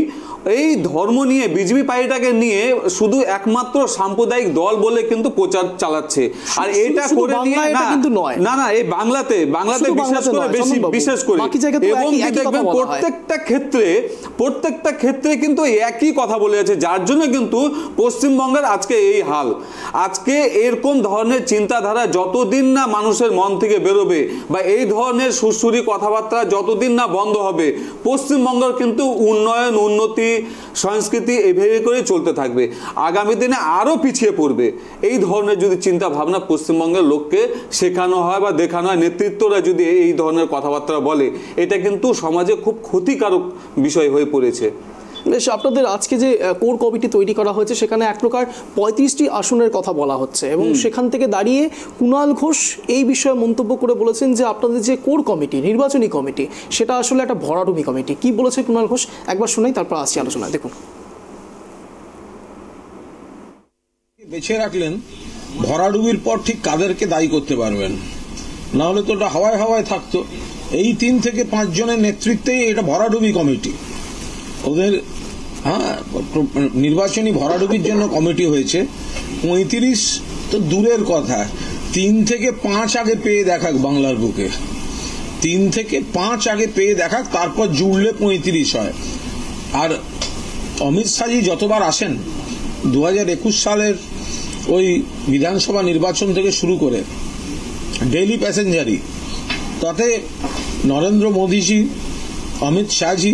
এই ধর্ম নিয়ে বিজেপি পার্টিটাকে নিয়ে শুধু একমাত্র সাম্প্রদায়িক দল বলে কিন্তু প্রচার চালাচ্ছে। আর এটা করে নিয়ে না এই বাংলাতে বিশেষ করে এবং দেখবেন প্রত্যেকটা ক্ষেত্রে কিন্তু একই কথা বলে আছে, যার জন্য কিন্তু পশ্চিমবঙ্গের আজকে এই হাল। আজকে এরকম ধরনের চিন্তাধারা যতদিন না মানুষের মন থেকে বেরোবে বা এই ধরনের সুরসুরি কথাবার্তা যতদিন না বন্ধ হবে, পশ্চিমবঙ্গের কিন্তু উন্নয়ন উন্নতি সংস্কৃতি এভাবে করে চলতে থাকবে। আগামী দিনে আরো পিছিয়ে পড়বে। এই ধরনের যদি চিন্তা ভাবনা পশ্চিমবঙ্গের লোককে শেখানো হয় বা দেখানো হয়, নেতৃত্বরা যদি এই ধরনের কথাবার্তা বলে, এটা কিন্তু সমাজে খুব ক্ষতিকারক বিষয় হয়ে পড়েছে। বেশ, আপনাদের আজকে যে কোর কমিটি তৈরি করা হয়েছে সেখানে এক প্রকার 35টি আসনের কথা বলা হচ্ছে এবং সেখান থেকে দাঁড়িয়ে কুণাল ঘোষ এই বিষয়ে মন্তব্য করে বলেছেন যে আপনাদের যে কোর কমিটি নির্বাচনী কমিটি সেটা আসলে একটা ভরাডুবি কমিটি। কি বলেছে কুণাল ঘোষ একবার শোনাই, তারপর আসছি আলোচনায়। দেখুন, বেছে রাখলেন, ভরাডুবির পর ঠিক কাদেরকে দায়ী করতে পারবেন, না হলে তো ওটা হাওয়ায় হাওয়ায় থাকতো। এই 3 থেকে 5 জনের নেতৃত্বেই এটা ভরাডুবি কমিটি। ওদের নির্বাচনী ভরাডুবির জন্য কমিটি হয়েছে। 35 তো দূরের কথা, 3 থেকে 5 আগে পেয়ে দেখাক বাংলার বুকে, 3 থেকে 5 আগে পেয়ে দেখাক, তারপর জুড়লে 35 হয়। আর অমিত শাহজি যতবার আসেন 2021 সালের ওই বিধানসভা নির্বাচন থেকে শুরু করে ডেইলি প্যাসেঞ্জারি, তাতে নরেন্দ্র মোদীজি অমিত শাহজি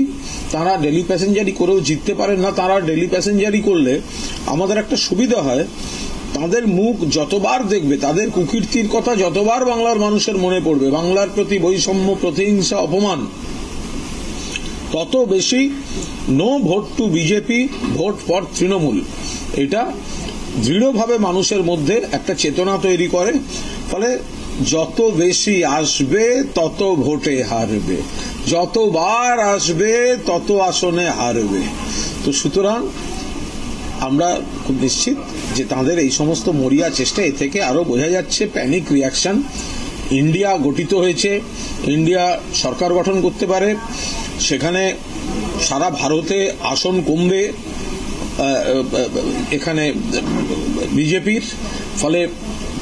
তারা ডেলি প্যাসেঞ্জারি করেও জিততে পারেন না। তারা ডেলি প্যাসেঞ্জারি করলে আমাদের একটা সুবিধা হয়, তাদের মুখ যতবার দেখবে, তাদের কুকীর্তির কথা যতবার বাংলার মানুষের মনে পড়বে, বাংলার প্রতি বৈষম্য প্রতিহিংসা অপমান, তত বেশি no vote to BJP, vote for Trinamool, এটা দৃঢ়ভাবে মানুষের মধ্যে একটা চেতনা তৈরি করে। ফলে যত বেশি আসবে তত ভোটে হারবে, যতবার আসবে তত আসনে হারবে। তো সুতরাং আমরা খুব নিশ্চিত যে তাদের এই সমস্ত মরিয়া চেষ্টা, এ থেকে আরো বোঝা যাচ্ছে প্যানিক রিয়াকশন। ইন্ডিয়া গঠিত হয়েছে, ইন্ডিয়া সরকার গঠন করতে পারে, সেখানে সারা ভারতে আসন কমবে এখানে বিজেপির। ফলে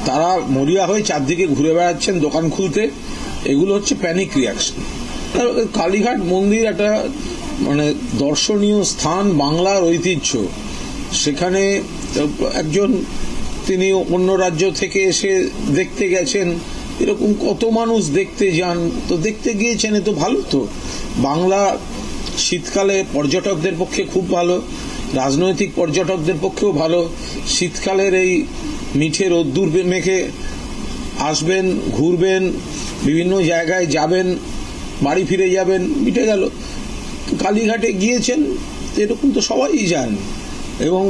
তারা মরিয়া হয়ে চারদিকে ঘুরে বেড়াচ্ছেন দোকান খুলতে। এগুলো হচ্ছে প্যানিক রিয়াকশন। কালীঘাট মন্দির একটা দর্শনীয় স্থান, বাংলার ঐতিহ্য। সেখানে একজন তিনি অন্য রাজ্য থেকে এসে দেখতে গেছেন, এরকম কত মানুষ দেখতে যান, তো দেখতে গিয়েছেন, এ তো ভালো। তো বাংলা শীতকালে পর্যটকদের পক্ষে খুব ভালো, রাজনৈতিক পর্যটকদের পক্ষেও ভালো। শীতকালের এই মিঠে রোদ্দুর মেখে আসবেন, ঘুরবেন, বিভিন্ন জায়গায় যাবেন, বাড়ি ফিরে যাবেন, মিটে গেল। কালীঘাটে গিয়েছেন, এরকম তো সবাই যান। এবং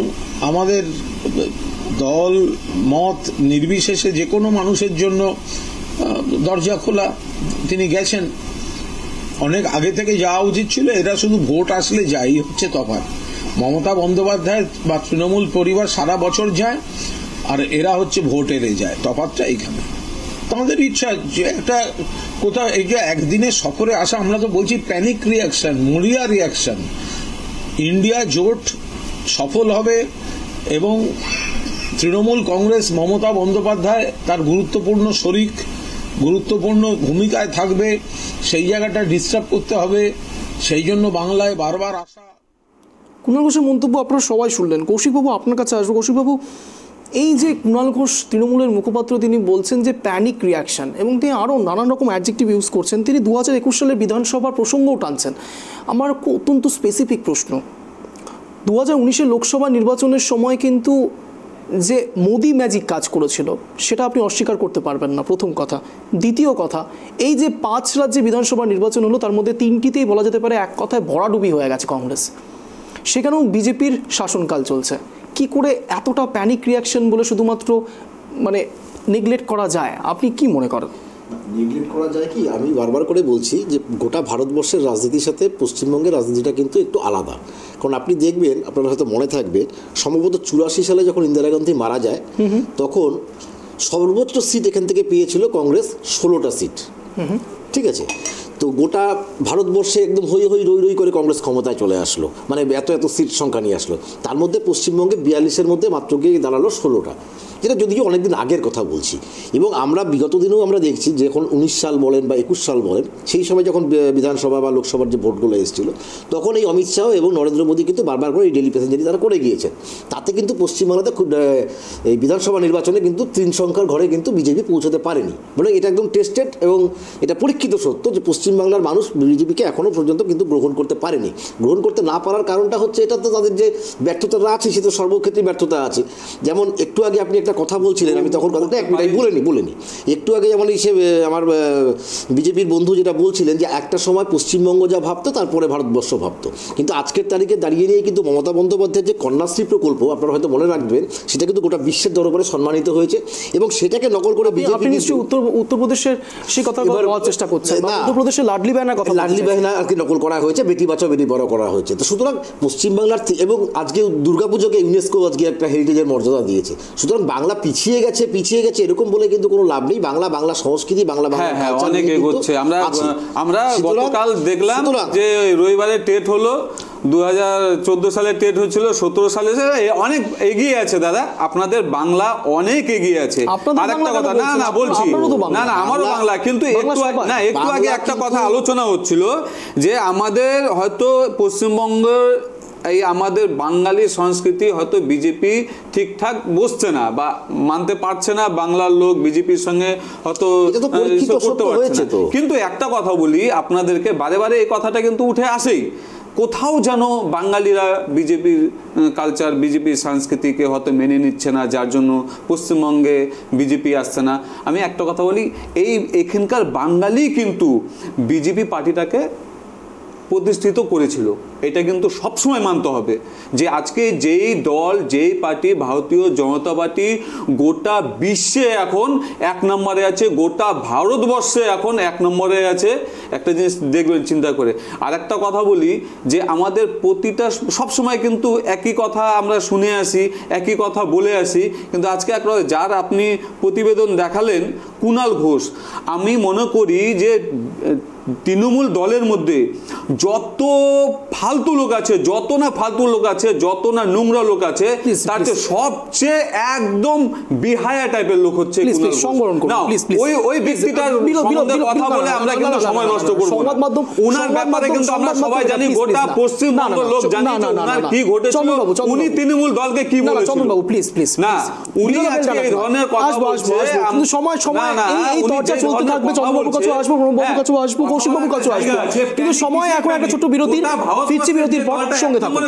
আমাদের দল মত নির্বিশেষে যে কোনো মানুষের জন্য দরজা খোলা, তিনি গেছেন। অনেক আগে থেকে যাওয়া উচিত ছিল, এরা শুধু ভোট আসলে যাই হচ্ছে তফাৎ। মমতা বন্দ্যোপাধ্যায় বা তৃণমূল পরিবার সারা বছর যায়, আর এরা হচ্ছে ভোট এলে যায়। তফাৎটা এইখানে। তোমাদের ইচ্ছা যে একটা কোথাও এই যে একদিনের সফরে আসা, আমরা তো বলছি প্যানিক রিয়াকশন, মরিয়া রিয়াকশন। ইন্ডিয়া জোট সফল হবে এবং তৃণমূল কংগ্রেস, মমতা বন্দ্যোপাধ্যায় তার গুরুত্বপূর্ণ শরিক, গুরুত্বপূর্ণ ভূমিকায় থাকবে। সেই জায়গাটা ডিস্টার্ব করতে হবে, সেই জন্য বাংলায় বারবার আসা। কুণাল ঘোষের মন্তব্য আপনারা সবাই শুনলেন। কৌশিকবাবু, আপনার কাছে আসবো। কৌশিকবাবু, এই যে কুণাল ঘোষ তৃণমূলের মুখপাত্র, তিনি বলছেন যে প্যানিক রিয়াকশন, এবং তিনি আরও নানান রকম অ্যাডজেক্টিভ ইউজ করছেন। তিনি 2021 সালের বিধানসভার প্রসঙ্গও টানছেন। আমার অত্যন্ত স্পেসিফিক প্রশ্ন, 2019 লোকসভা নির্বাচনের সময় কিন্তু যে মোদি ম্যাজিক কাজ করেছিল সেটা আপনি অস্বীকার করতে পারবেন না, প্রথম কথা। দ্বিতীয় কথা, এই যে 5 রাজ্যে বিধানসভা নির্বাচন হলো, তার মধ্যে 3টিতেই বলা যেতে পারে এক কথায় ভরাডুবি হয়ে গেছে কংগ্রেস, সেখানেও বিজেপির শাসনকাল চলছে। কি করে এতটা প্যানিক রিয়াকশন বলে শুধুমাত্র মানে নেগলেক্ট করা যায়? আপনি কি মনে করেন? নেগলেক্ট করা যায় কি, আমি বারবার করে বলছি যে গোটা ভারতবর্ষের রাজনীতির সাথে পশ্চিমবঙ্গের রাজনীতিটা কিন্তু একটু আলাদা। কারণ আপনি দেখবেন, আপনার হয়তো মনে থাকবে, সম্ভবত 84 সালে যখন ইন্দিরা গান্ধী মারা যায়, তখন সর্বোচ্চ সিট এখান থেকে পেয়েছিল কংগ্রেস, 16টা সিট। ঠিক আছে, তো গোটা ভারতবর্ষে একদম হই হই রই রই করে কংগ্রেস ক্ষমতায় চলে আসলো, মানে এত এত সিট সংখ্যা নিয়ে আসলো। তার মধ্যে পশ্চিমবঙ্গে 42-এর মধ্যে মাত্র গিয়ে দাঁড়ালো 16টা, যেটা যদিও অনেকদিন আগের কথা বলছি। এবং আমরা বিগত দিনেও আমরা দেখছি, যখন 19 সাল বলেন বা 21 সাল বলেন, সেই সময় যখন বিধানসভা বা লোকসভার যে ভোটগুলো এসেছিল, তখন এই অমিত শাহ এবং নরেন্দ্র মোদী কিন্তু বারবার করে এই ডেলি প্যাসেঞ্জারি তারা করে গিয়েছেন। তাতে কিন্তু পশ্চিমবাংলাতে খুব এই বিধানসভা নির্বাচনে কিন্তু 3 সংখ্যার ঘরে কিন্তু বিজেপি পৌঁছাতে পারেনি। বলে এটা একদম টেস্টেড এবং এটা পরীক্ষিত সত্য যে পশ্চিমবাংলার মানুষ বিজেপিকে এখনও পর্যন্ত কিন্তু গ্রহণ করতে পারেনি। গ্রহণ করতে না পারার কারণটা হচ্ছে, এটা তো তাদের যে ব্যর্থতা আছে, সে তো সর্বক্ষেত্রে ব্যর্থতা আছে। যেমন একটু আগে আপনি একটা কথা বলছিলেন, আমি তখন কথাটা বলিনি একটু আগে, যেমন আমার বিজেপির বন্ধু যেটা বলছিলেন যে একটা সময় পশ্চিমবঙ্গ যা ভাবতো, তারপরে ভারতবর্ষ ভাবতো। কিন্তু আজকের তারিখে দাঁড়িয়ে নিয়ে কিন্তু মমতা বন্দ্যোপাধ্যায়ের যে কন্যাশ্রী প্রকল্প, আপনারা হয়তো মনে রাখবেন, সেটা কিন্তু গোটা বিশ্বের দরবারে সম্মানিত হয়েছে, এবং সেটাকে নকল করে বিজেপি নিশ্চয়ই উত্তরপ্রদেশের সেই কথা বলার চেষ্টা করছে। উত্তরপ্রদেশের লাডলি বাহানা আর কি নকল করা হয়েছে, বেটি বাঁচাও বেটি বড় করা হয়েছে। তো সুতরাং পশ্চিমবাংলার, এবং আজকে দুর্গাপুজোকে ইউনেস্কো আজকে একটা হেরিটেজের মর্যাদা দিয়েছে। সুতরাং বাংলা পিছিয়ে গেছে এরকম বলে কিন্তু কোনো লাভ নেই। বাংলা সংস্কৃতি, বাংলা অনেক এগোচ্ছে। আমরা গতকাল দেখলাম যে রবিবারে টেট হলো, 2014 সালে টেট হয়েছিল, 17 সালে অনেক এগিয়ে আছে দাদা, আপনাদের বাংলা অনেক এগিয়ে আছে। আর একটা কথা, না বলছি, না আমারও বাংলা, কিন্তু একটু আগে একটা কথা আলোচনা হচ্ছিল যে আমাদের হয়তো পশ্চিমবঙ্গের এই আমাদের বাঙালি সংস্কৃতি হয়তো বিজেপি ঠিকঠাক বসছে না বা মানতে পারছে না, বাংলার লোক বিজেপির সঙ্গে হয়তো করতে পারছে না। কিন্তু একটা কথা বলি আপনাদেরকে, বারে বারে এই কথাটা কিন্তু উঠে আসেই, কোথাও যেন বাঙালিরা বিজেপির কালচার, বিজেপির সংস্কৃতিকে হয়তো মেনে নিচ্ছে না, যার জন্য পশ্চিমবঙ্গে বিজেপি আসছে না। আমি একটা কথা বলি, এখানকার বাঙালি কিন্তু বিজেপি পার্টিটাকে প্রতিষ্ঠিত করেছিল, এটা কিন্তু সবসময় মানতে হবে যে আজকে যেই দল, যেই পার্টি, ভারতীয় জনতা পার্টি গোটা বিশ্বে এখন 1 নম্বরে আছে, গোটা ভারতবর্ষে এখন 1 নম্বরে আছে। একটা জিনিস দেখবেন চিন্তা করে। আর একটা কথা বলি যে আমাদের প্রতিটা সবসময় কিন্তু একই কথা আমরা শুনে আসি, একই কথা বলে আসি, কিন্তু আজকে একটা যার আপনি প্রতিবেদন দেখালেন কুণাল ঘোষ, আমি মনে করি যে তৃণমূল দলের মধ্যে যত ফালতু লোক আছে, যত না নোংরা লোক আছে, তার চেয়ে সবচেয়ে একদম বিহায়া টাইপের লোক হচ্ছে ওই ব্যক্তিটার কথা বলে আমরা কিন্তু সময় নষ্ট করবো না। ওনার ব্যাপারে কিন্তু আমরা সবাই জানি, গোটা পশ্চিমবঙ্গের লোক জানি ওনার কি ঘটেছিল, উনি তৃণমূল দলকে কি বলেছিল। না, উনি আজকে এই ধরনের কথা বলছে, সময় এই চর্চা চলতে থাকবে। চন্দ্রবাবুর কাছে আসবো, প্রণববাবুর কাছে আসবো, কৌশিকবাবুর কাছে আসবো, কিন্তু সময় এখন একটা ছোট্ট বিরতি, ফিরছি বিরতির পর, সঙ্গে থাকুন।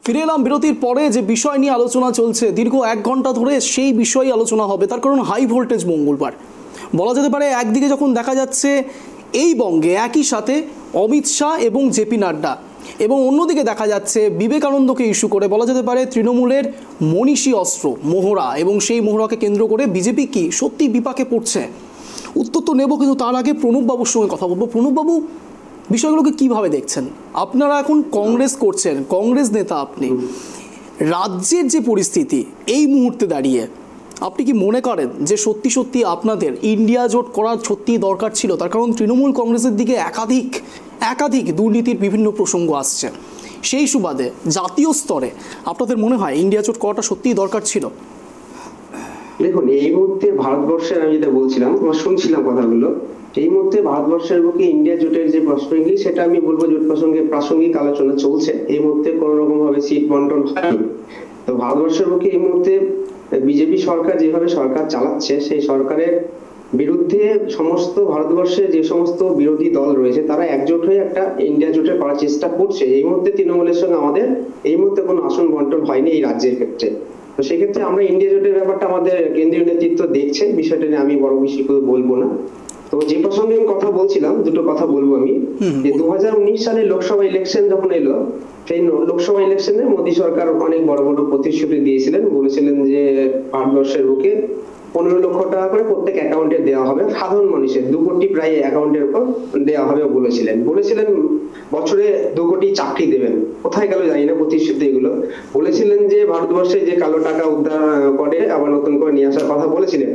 ফিরে এলাম বিরতির পরে। যে বিষয় নিয়ে আলোচনা চলছে দীর্ঘ 1 ঘন্টা ধরে, সেই বিষয়ে আলোচনা হবে। তার কারণ হাই ভোল্টেজ মঙ্গলবার বলা যেতে পারে। একদিকে যখন দেখা যাচ্ছে এই বঙ্গে একই সাথে অমিত শাহ এবং জেপি নাড্ডা, এবং অন্যদিকে দেখা যাচ্ছে বিবেকানন্দকে ইস্যু করে বলা যেতে পারে তৃণমূলের মনীষী অস্ত্র মোহরা, এবং সেই মোহরাকে কেন্দ্র করে বিজেপি কি সত্যি বিপাকে পড়ছে? উত্তর তো নেব, কিন্তু তার আগে প্রণববাবুর সঙ্গে কথা বলবো। প্রণববাবু, বিষয়গুলোকে কিভাবে দেখছেন? আপনারা এখন কংগ্রেস করছেন, কংগ্রেস নেতা আপনি, রাজ্যের যে পরিস্থিতি এই মুহূর্তে দাঁড়িয়ে, আপনি কি মনে করেন যে সত্যি আপনাদের ইন্ডিয়া জোট করার সত্যিই দরকার ছিল? তার কারণ তৃণমূল কংগ্রেসের দিকে একাধিক দুর্নীতির বিভিন্ন প্রসঙ্গ আসছে। সেই সুবাদে জাতীয় স্তরে আপনাদের মনে হয় ইন্ডিয়া জোট করাটা সত্যিই দরকার ছিল? দেখুন, এই মুহূর্তে ভারতবর্ষের, আমি যেটা বলছিলাম, শুনছিলাম কথাগুলো, এই মুহূর্তে ভারতবর্ষের বুকে ইন্ডিয়া জোটের যে প্রসঙ্গিক, সেটা আমি বলবো জোট প্রসঙ্গে প্রাসঙ্গিক আলোচনা চলছে। এই মুহূর্তে কোন রকম ভাবে সিট বন্টন হয়নি। তো ভারতবর্ষের বুকে এই মুহূর্তে বিজেপি সরকার যেভাবে সরকার চালাচ্ছে, সেই সরকারের বিরুদ্ধে সমস্ত ভারতবর্ষে যে সমস্ত বিরোধী দল রয়েছে তারা একজোট হয়ে একটা ইন্ডিয়া জোটের করার চেষ্টা করছে। এই মুহূর্তে তৃণমূলের সঙ্গে আমাদের এই মুহূর্তে কোনো আসন বন্টন হয়নি এই রাজ্যের ক্ষেত্রে। তো সেক্ষেত্রে আমরা ইন্ডিয়া জোটের ব্যাপারটা আমাদের কেন্দ্রীয় নেতৃত্ব দেখছে, বিষয়টা নিয়ে আমি বড় বেশি করে বলবো না। তো যে প্রসঙ্গে আমি কথা বলছিলাম, দুটো কথা বলবো আমি। যে 2019 সালে লোকসভা ইলেকশন যখন এলো, সেই লোকসভা ইলেকশনে মোদী সরকার অনেক বড় বড় প্রতিশ্রুতি দিয়েছিলেন। বলেছিলেন যে ভারতবর্ষের বুকে 15 লক্ষ টাকা করে প্রত্যেক অ্যাকাউন্টে দেওয়া হবে, সাধারণ মানুষের 2 কোটি প্রায় অ্যাকাউন্টের উপর দেওয়া হবে বলেছিলেন। বছরে 2 কোটি চাকরি দেবেন। কোথায় গেল জানি না প্রতিশ্রুতি এগুলো। বলেছিলেন যে ভারতবর্ষে যে কালো টাকা উদ্ধার করে আবার নতুন করে নিয়ে আসার কথা বলেছিলেন।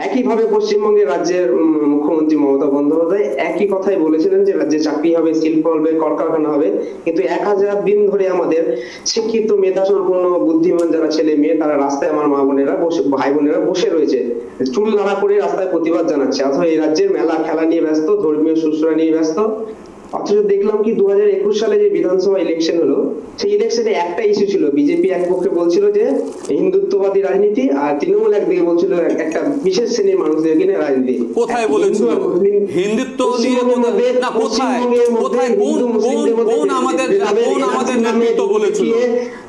একইভাবে পশ্চিমবঙ্গের রাজ্যের মুখ্যমন্ত্রী মমতা বন্দ্যোপাধ্যায় একই কথাই বলেছিলেন যে রাজ্যে চাকরি হবে, শিল্প হবে, কলকারখানা হবে। কিন্তু 1000 দিন ধরে আমাদের শিক্ষিত মেধাসম্পন্ন বুদ্ধিমান যারা ছেলে মেয়ে তারা রাস্তায়, আমার মা বোনেরা ভাই বোনেরা বসে রয়েছে, চুল নাড়া করে রাস্তায় প্রতিবাদ জানাচ্ছে। অথচ এই রাজ্যের মেলা খেলা নিয়ে ব্যস্ত, ধর্মীয় শুশ্রূষা নিয়ে ব্যস্ত। অথচ দেখলাম কি 2021 সালে যে বিধানসভা ইলেকশন হলো, সেই ইলেকশনে একটা ইস্যু ছিল। বিজেপি এক পক্ষে বলছিল যে হিন্দুত্ববাদী রাজনীতি, আর তৃণমূল একদিকে বলছিল একটা বিশেষ শ্রেণীর মানুষদের কিনে রাজনীতি। কোথায় বলেছিল হিন্দুত্ব নিয়ে? না, কোথায় কোথায় কোন আমাদের নেতৃত্ব বলেছিল?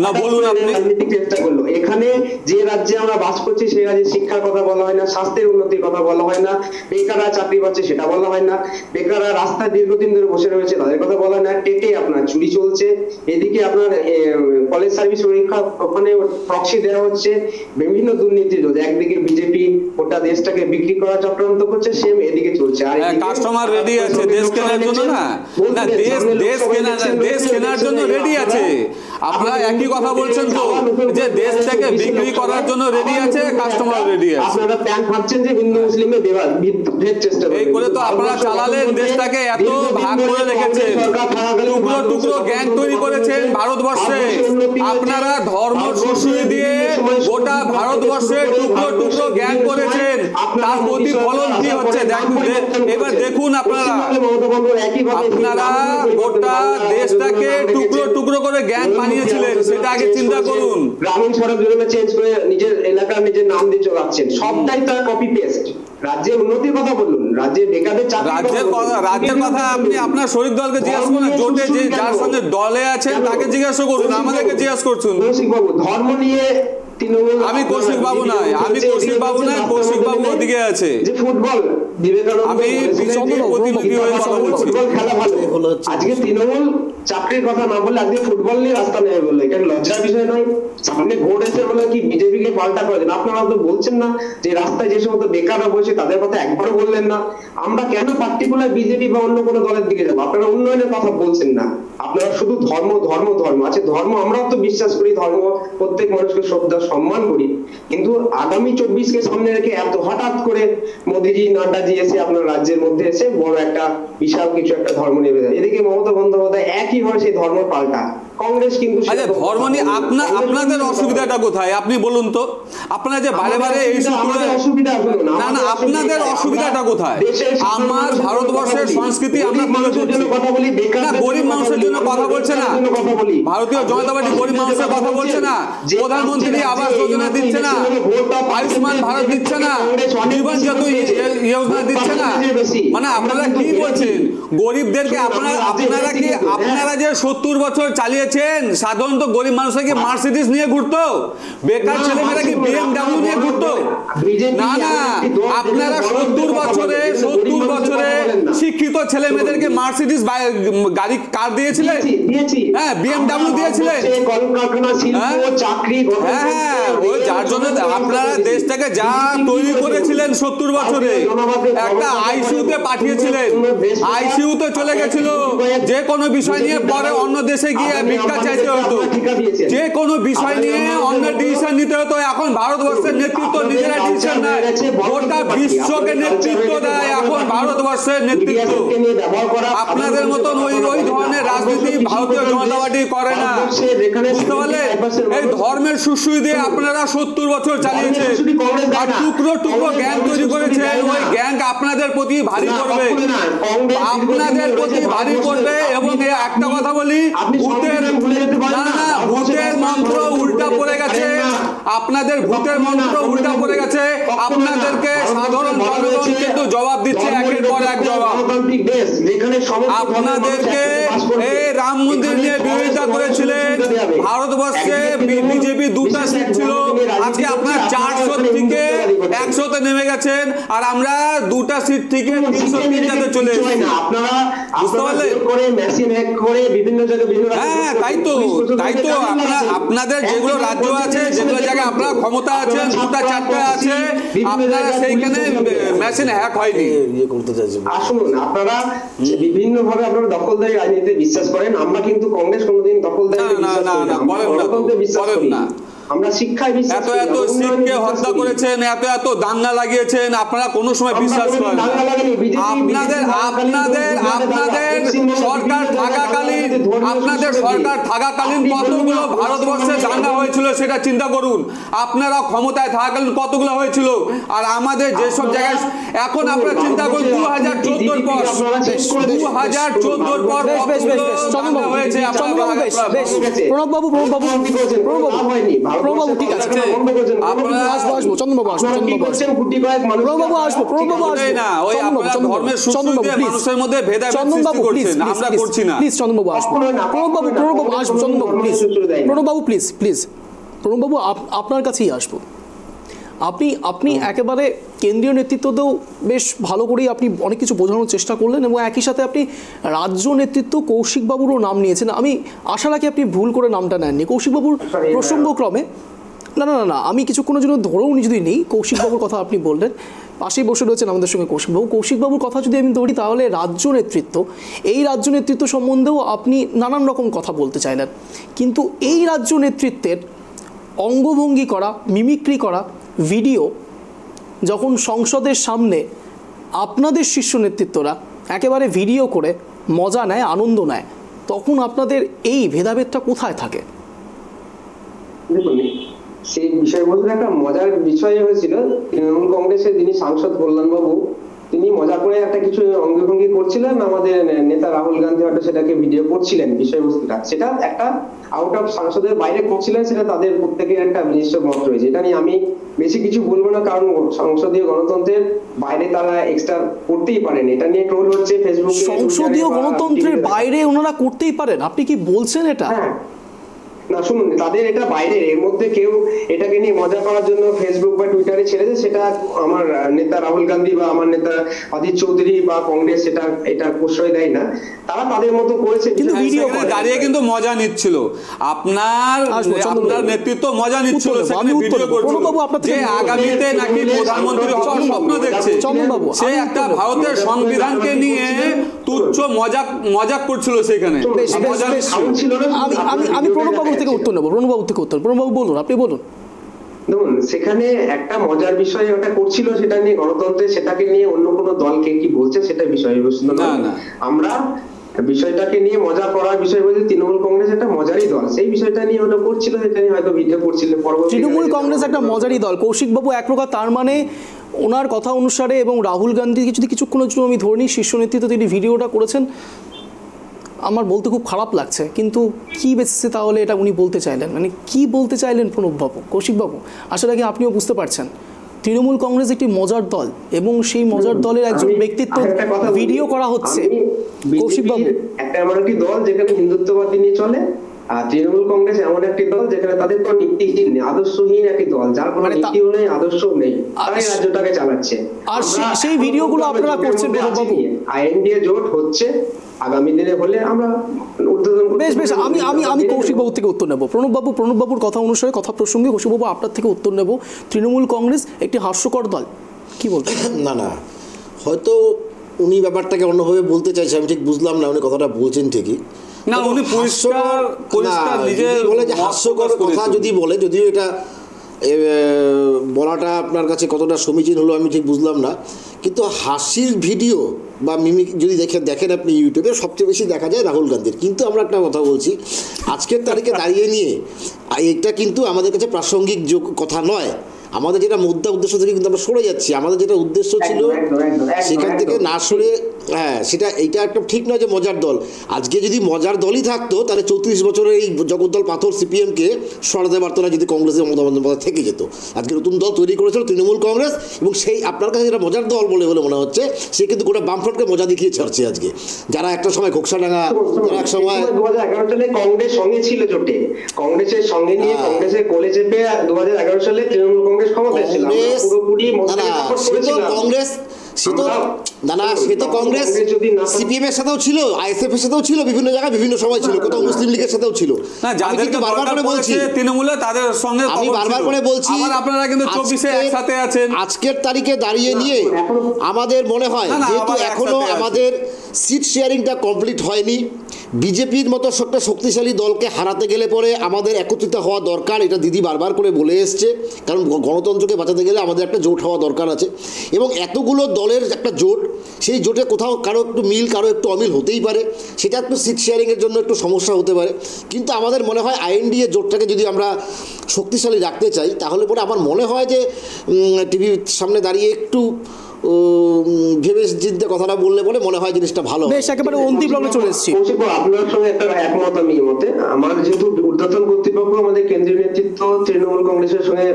না, বলুন আপনি। রাজনীতিক চেষ্টা করলো। এখানে যে রাজ্যে আমরা বাস করছি সেই রাজ্যে শিক্ষার কথা বলা হয় না, স্বাস্থ্যের উন্নতির কথা বলা হয় না, বেকাররা চাকরি পাচ্ছে সেটা বলা হয় না, বেকাররা রাস্তায় দীর্ঘদিন ধরে বসে রয়েছে তাদের কথা বলা হয় না, টেটে আপনার চুরি চলছে, এদিকে আপনার কলেজ সার্ভিস পরীক্ষা ওখানে প্রক্সি দেওয়া হচ্ছে, বিভিন্ন দুর্নীতি চলছে। একদিকে বিজেপি গোটা দেশটাকে বিক্রি করার চক্রান্ত করছে, সেম এদিকে চলছে। আর কাস্টমার রেডি আছে দেশ কেনার জন্য, না না দেশ কেনার জন্য রেডি আছে। আপনারা একই কথা বলছেন তো যে দেশ থেকে বিক্রি করার জন্য রেডি আছে, কাস্টমার রেডি আছে। আপনারা প্ল্যান ভাবছেন যে হিন্দু মুসলিমে বিভেদ চেষ্টা করবেন। এই করে তো আপনারা চালালেন দেশটাকে, এত ভাগ করে রেখেছেন, টুকরো টুকরো গ্যাং তৈরি করেছেন ভারতবর্ষে। আপনারা ধর্ম সুশ্রী দিয়ে গোটা ভারতবর্ষে টুকরো টুকরো গ্যাং করেছেন। তার প্রতিফলন কি হচ্ছে এবার দেখুন। আপনারা গোটা দেশটাকে টুকরো টুকরো করে গ্যাং বানিয়েছিলেন, সেটা আগে চিন্তা করুন। গ্রামীণ সড়ক যোজনা চেঞ্জ করে নিজের এলাকার নিজের নাম দিয়ে চলাচ্ছেন, সবটাই তার কপি পেস্ট। রাজ্যের উন্নতির কথা বলুন, রাজ্যের বেকারদের রাজ্যের কথা আপনি আপনার শরিক দলকে জিজ্ঞাসা করুন, জোটে যে যার সঙ্গে দলে আছেন তাকে জিজ্ঞাসা করুন, আমাদেরকে জিজ্ঞাসা করছেন। ধর্ম নিয়ে আমি কৌশিক বাবু নয়, কৌশিক বাবু ওদিকে আছে। যে ফুটবল আমি বিজেপির প্রতিনিধি হয়ে কথা বলছি। ফুটবল খেলা ভালো, আজকে তৃণমূল চাকরির কথা না বলে আজকে ফুটবল নিয়ে রাস্তা নেবে বললো, এটা লজ্জার বিষয় নয়? সামনে ভোট এসে বলে কি বিজেপিকে পাল্টা করেছেন? আপনারা তো বলছেন না যে রাস্তায় যে সমস্ত বেকাররা বসে তাদের কথা একবারও বললেন না। আমরা কেন পার্টিকুলার বিজেপি বা অন্য কোনো দলের দিকে যাবো? আপনারা উন্নয়নের কথা বলছেন না, আপনারা শুধু ধর্ম ধর্ম ধর্ম আছে। ধর্ম আমরাও তো বিশ্বাস করি, ধর্ম প্রত্যেক মানুষকে শ্রদ্ধা সম্মান করি, কিন্তু আগামী 24কে সামনে রেখে এত হঠাৎ করে মোদিজি নাড্ডাজি এসে আপনার রাজ্যের মধ্যে এসে বড় একটা বিশাল কিছু একটা ধর্ম নেবে যায়। এদিকে মমতা বন্দ্যোপাধ্যায় একইভাবে সেই ধর্ম পাল্টা। কংগ্রেস কিন্তু ধর্ম নিয়ে আপনাদের অসুবিধাটা কোথায় আপনি বলুন তো? আপনারা যে বারে বারে এই না না আপনাদের অসুবিধাটা কোথায়? আমার ভারতবর্ষের সংস্কৃতি আমরা তুলে ধরছি না, গরিব মানুষের জন্য কথা বলছে না ভারতীয় জনতা পার্টি, গরিব মানুষের কথা বলছে না, প্রধানমন্ত্রী আবাস যোজনা দিচ্ছে না, আয়ুষ্মান ভারত দিচ্ছে না, জীবন জ্যোতি যোজনা দিচ্ছে না। মানে আপনারা কি বলছেন গরিবদেরকে? আপনারা যে 70 বছর চালিয়েছেন, সাধারণত গরিব মানুষরা কি মার্সিডিজ নিয়ে ঘুরতো? বেকার ছেলেমেয়েরা কি BMW নিয়ে ঘুরতো? না না, আপনারা 70 বছরে শিক্ষিত ছেলে মেয়েদেরকে মার্সিডিজ গাড়ি কার দিয়েছিলেন? হ্যাঁ, BMW দিয়েছিলেন। হ্যাঁ, ওই যার জন্য আপনারা দেশটাকে যা তৈরি করেছিলেন 70 বছরে, একটা আইসিইউতে পাঠিয়েছিলেন, আইসিইউতে চলে গেছিল। যে কোনো বিষয় নিয়ে পরে অন্য দেশে গিয়ে ভিক্ষা চাইতে হতো, যে কোনো বিষয় নিয়ে অন্য ডিসিশন নিতে হতো। এখন ভারতবর্ষের নেতৃত্ব নিজেরা পলিটিশিয়ান না, গোটা বিশ্বকে নেতৃত্ব দেয় এখন ভারতবর্ষের নেতৃত্ব। আপনাদের মতন ওই ধরনের রাজনীতি ভারতীয় জনতা পার্টি করে না, বুঝতে পারলেন? এই ধর্মের সুশ্রী দিয়ে আপনারা 70 বছর চালিয়েছেন, আর টুকরো টুকরো গ্যাং তৈরি করেছেন। ওই গ্যাং আপনাদের প্রতি ভারী করবে, আপনাদের প্রতি ভারী করবে। এবং একটা কথা বলি, ভূতের মন্ত্র উল্টা পড়ে গেছে, আপনাদের ভূতের মন্ত্র উল্টা পড়ে গেছে। আপনাদেরকে সাধারণ জনগণ কিন্তু জবাব দিচ্ছে, একের পর এক জবাব। আপনাদেরকে এই রাম মন্দির নিয়ে বিরোধিতা করেছিলেন, ভারতবর্ষে বিজেপি 2টা সিট ছিল, আজকে আপনার 400 থেকে 100-তে নেমে গেছেন, আর আমরা 2টা সিট থেকে 303-তে চলে এসেছি, বুঝতে পারলেন? হ্যাঁ, তাই তো আপনাদের যেগুলো রাজ্য আছে, যেগুলো জায়গায় আপনারা ক্ষমতা আছেন, 2টা 4টা আছে, আপনারা সেইখানে মেশিন হ্যাক হয়নি। আসুন, আপনারা বিভিন্ন ভাবে আপনারা দখলদারি রাজনীতিতে বিশ্বাস করেন, আমরা কিন্তু কংগ্রেস কোনোদিন দখলদারি বিশ্বাস করি না। আমরা শিক্ষায় বিশ্বাস করি। এত শিখকে হত্যা করেছেন, এত দাঙ্গা লাগিয়েছেন, আপনারা কোনো সময় বিশ্বাস করেন? আপনাদের সরকার থাকাকালীন কতগুলো ভারতবর্ষে দাঙ্গা হয়েছিল সেটা চিন্তা করুন। আপনারা ক্ষমতায় থাকাকালীন কতগুলো হয়েছিল, আর আমাদের যেসব জায়গায় এখন আপনারা চিন্তা করুন 2014-র পর 2014-র পর হয়েছে। প্রণববাবু ঠিক আছে, আপনারা আসবো, চন্দ্রবাবু আসবো, প্রণববাবু আসবো, না ওই আপনারা ধর্মের সুশ্রী দিয়ে মানুষের মধ্যে ভেদাভেদ সৃষ্টি করছেন, আমরা করছি না। প্লিজ চন্দ্রবাবু আসবো, প্রণববাবু আসবো, চন্দ্রবাবু প্লিজ প্রণববাবু আপনার কাছেই আসবো। আপনি একেবারে কেন্দ্রীয় নেতৃত্বতেও বেশ ভালো করেই আপনি অনেক কিছু বোঝানোর চেষ্টা করলেন, এবং একই সাথে আপনি রাজ্য নেতৃত্ব কৌশিকবাবুরও নাম নিয়েছেন। আমি আশা রাখি আপনি ভুল করে নামটা নেননি। কৌশিকবাবুর প্রসঙ্গক্রমে না আমি কিছুক্ষণের জন্য ধরেও যদি নেই, কৌশিকবাবুর কথা আপনি বললেন, পাশেই বসে রয়েছেন আমাদের সঙ্গে কৌশিকবাবুর কথা যদি আমি ধরি, তাহলে এই রাজ্য নেতৃত্ব সম্বন্ধেও আপনি নানান রকম কথা বলতে চাইলেন, কিন্তু এই রাজ্য নেতৃত্বের অঙ্গভঙ্গি করা, মিমিক্রি করা ভিডিও যখন সংসদের সামনে আপনাদের শীর্ষ নেতৃত্বরা একেবারে ভিডিও করে মজা নেয়, আনন্দ নেয়, তখন আপনাদের এই ভেদাভেদটা কোথায় থাকে? দেখুন, সেই বিষয় বলতে একটা মজার বিষয় হয়েছিল। তৃণমূল কংগ্রেসের যিনি সাংসদ কল্যাণবাবু, তিনি মজা করে একটা কিছু অঙ্গভঙ্গি করছিলেন, আমাদের নেতা রাহুল গান্ধী হয়তো সেটাকে ভিডিও করছিলেন, বিষয়বস্তুটা সেটা একটা আউট অফ সংসদের বাইরে করছিলেন, সেটা তাদের প্রত্যেকের একটা নিজস্ব মত রয়েছে। এটা নিয়ে আমি বেশি কিছু বলবো না, কারণ সংসদীয় গণতন্ত্রের বাইরে তারা এক্সট্রা করতেই পারেন। এটা নিয়ে ট্রোল হচ্ছে ফেসবুকে। সংসদীয় গণতন্ত্রের বাইরে ওনারা করতেই পারেন? আপনি কি বলছেন এটা? না শুনুন, তাদের এটা বাইরে, এর মধ্যে কেউ এটাকে নিয়ে মজা করার জন্য ফেসবুক বা টুইটারে ছেড়েছে, সেটা আমার নেতা রাহুল গান্ধী বা আমার নেতা অধীর চৌধুরী বা কংগ্রেস এটা প্রশ্রয় দেয় না। তারা তাদের মতো করেছে, কিন্তু ভিডিও দাঁড়িয়ে কিন্তু মজা নিচ্ছিল, আপনার নেতৃত্ব মজা নিচ্ছিল, সেখানে ভিডিও করছিল যে আগামীতে নাকি প্রধানমন্ত্রী হওয়ার স্বপ্ন দেখছে, সে একটা ভারতের সংবিধানকে নিয়ে তুচ্ছ মজাক করছিল সেখানে। আমি প্রণববাবুর থেকে উত্তর নেবো, প্রণববাবু বলুন, আপনি বলুন। দেখুন, সেখানে একটা মজার বিষয় ওটা করছিল, সেটা নিয়ে গণতন্ত্রে সেটাকে নিয়ে অন্য কোনো দলকে কি বলছে সেটা বিষয়বস্তু না। আমরা বিষয়টাকে নিয়ে মজা করার বিষয় বলতে তৃণমূল কংগ্রেস একটা মজারই দল, সেই বিষয়টা নিয়ে ওটা করছিল, সেটা নিয়ে হয়তো ভিডিও করছিল। তৃণমূল কংগ্রেস একটা মজারই দল, কৌশিকবাবু এক প্রকার, তার মানে ওনার কথা অনুসারে, এবং রাহুল গান্ধীকে যদি কিছুক্ষণের জন্য আমি ধরে নিই, শীর্ষ নেতৃত্ব তিনি ভিডিওটা করেছেন, আমার বলতে খুব খারাপ লাগছে, কিন্তু কি বেসিসে তাহলে এটা উনি বলতে চাইলেন, মানে কি বলতে চাইলেন প্রণববাবু, কৌশিকবাবু? আশা রাখি আপনিও বুঝতে পারছেন তৃণমূল কংগ্রেস একটি মজার দল, এবং সেই মজার দলের একজন ব্যক্তিত্ব ভিডিও করা হচ্ছে। কৌশিকবাবু, একটা এমন একটি দল যেখানে হিন্দুত্ববাদী নিয়ে চলে, আর তৃণমূল কংগ্রেস এমন একটি দল যেখানে তাদের কোনো নীতিহীন নেই, আদর্শহীন একটি দল, যার কোনো নীতিও নেই, আদর্শও নেই, তারাই রাজ্যটাকে চালাচ্ছে। আর সেই ভিডিওগুলো আপনারা করছেন প্রণববাবু। আইএনডিএ জোট হচ্ছে, আগামী দিনে হলে আমরা উদ্বোধন করব। বেশ আমি কৌশিকবাবুর থেকে উত্তর নেব। প্রণববাবুর কথা অনুসারে, কথা প্রসঙ্গে কৌশিকবাবু আপনার থেকে উত্তর নেব। তৃণমূল কংগ্রেস একটি হাস্যকর দল, কি বলবেন? না হয়তো উনি ব্যাপারটাকে অন্যভাবে বলতে চাইছে, আমি ঠিক বুঝলাম না উনি কথাটা বলছেন ঠিকই। না, উনি পরিষ্কার নিজে বলে যে হাস্যকর কথা যদি বলে, যদিও বলাটা আপনার কাছে কতটা সমীচীন হলো আমি ঠিক বুঝলাম না, কিন্তু হাসির ভিডিও বা মিমিক যদি দেখেন আপনি ইউটিউবে সবচেয়ে বেশি দেখা যায় রাহুল গান্ধীর। কিন্তু আমরা একটা কথা বলছি, আজকের তারিখে দাঁড়িয়ে নিয়ে এটা কিন্তু আমাদের কাছে প্রাসঙ্গিক কথা নয়। আমাদের যেটা মুদ্রা উদ্দেশ্য থেকে কিন্তু আমরা সরে যাচ্ছি। আমাদের যেটা উদ্দেশ্য ছিল সেখান থেকে না সরে, হ্যাঁ সেটা এইটা একটা ঠিক নয় যে মজার দল। আজকে যদি মজার দলই থাকতো তাহলে 34 বছরের এই জগদ্দল পাথর সিপিএমকে সরাতে পারতো না যদি কংগ্রেসের মমতা বন্দ্যোপাধ্যায় থেকে যেত। আজকে নতুন দল তৈরি করেছিল তৃণমূল কংগ্রেস, এবং সেই আপনার কাছে যেটা মজার দল বলে মনে হচ্ছে, সে কিন্তু গোটা বামফ্রন্টকে মজা দেখিয়ে ছাড়ছে আজকে। যারা একটা সময় ঘোকসাডাঙ্গা, যারা এক সময় 2011 সালে কংগ্রেস সঙ্গে ছিল জোটে, কংগ্রেসের সঙ্গে নিয়ে কংগ্রেসের কোলে চেপে 2011 সালে তৃণমূল কংগ্রেস ক্ষমতায় ছিল। কংগ্রেস সে তো কংগ্রেস সিপিএম এর সাথেও ছিল, আইএসএফ এর সাথেও ছিল, বিভিন্ন জায়গায় বিভিন্ন সময় ছিল, কোথাও মুসলিম লীগের সাথেও ছিল। যাদেরকে বারবার করে বলছি তৃণমূলে তাদের সঙ্গে আমি বারবার করে বলছি, আপনারা কিন্তু 24-এ একসাথে আছেন। আজকের তারিখে দাঁড়িয়ে নিয়ে আমাদের মনে হয় যেহেতু এখনো আমাদের সিট শেয়ারিংটা কমপ্লিট হয়নি, বিজেপির মতো একটা শক্তিশালী দলকে হারাতে গেলে পরে আমাদের একত্রিত হওয়া দরকার। এটা দিদি বারবার করে বলে এসছে, কারণ গণতন্ত্রকে বাঁচাতে গেলে আমাদের একটা জোট হওয়া দরকার আছে। এবং এতগুলো দলের একটা জোট, সেই জোটে কোথাও কারো একটু মিল কারো একটু অমিল হতেই পারে, সেটা একটু সিট শেয়ারিংয়ের জন্য একটু সমস্যা হতে পারে। কিন্তু আমাদের মনে হয় আইএনডিএ জোটটাকে যদি আমরা শক্তিশালী রাখতে চাই, তাহলে পরে আমার মনে হয় যে টিভির সামনে দাঁড়িয়ে একটু ভেবে চিন্তে কথাটা বললে বলে মনে হয় জিনিসটা ভালো। বেশ, একেবারে অন্তিম লগ্নে চলে এসেছি। আপনার সঙ্গে একটা একমত আমি মতে। আমার যেহেতু ঊর্ধ্বতন কর্তৃপক্ষ আমাদের কেন্দ্রীয় নেতৃত্ব তৃণমূল কংগ্রেসের সঙ্গে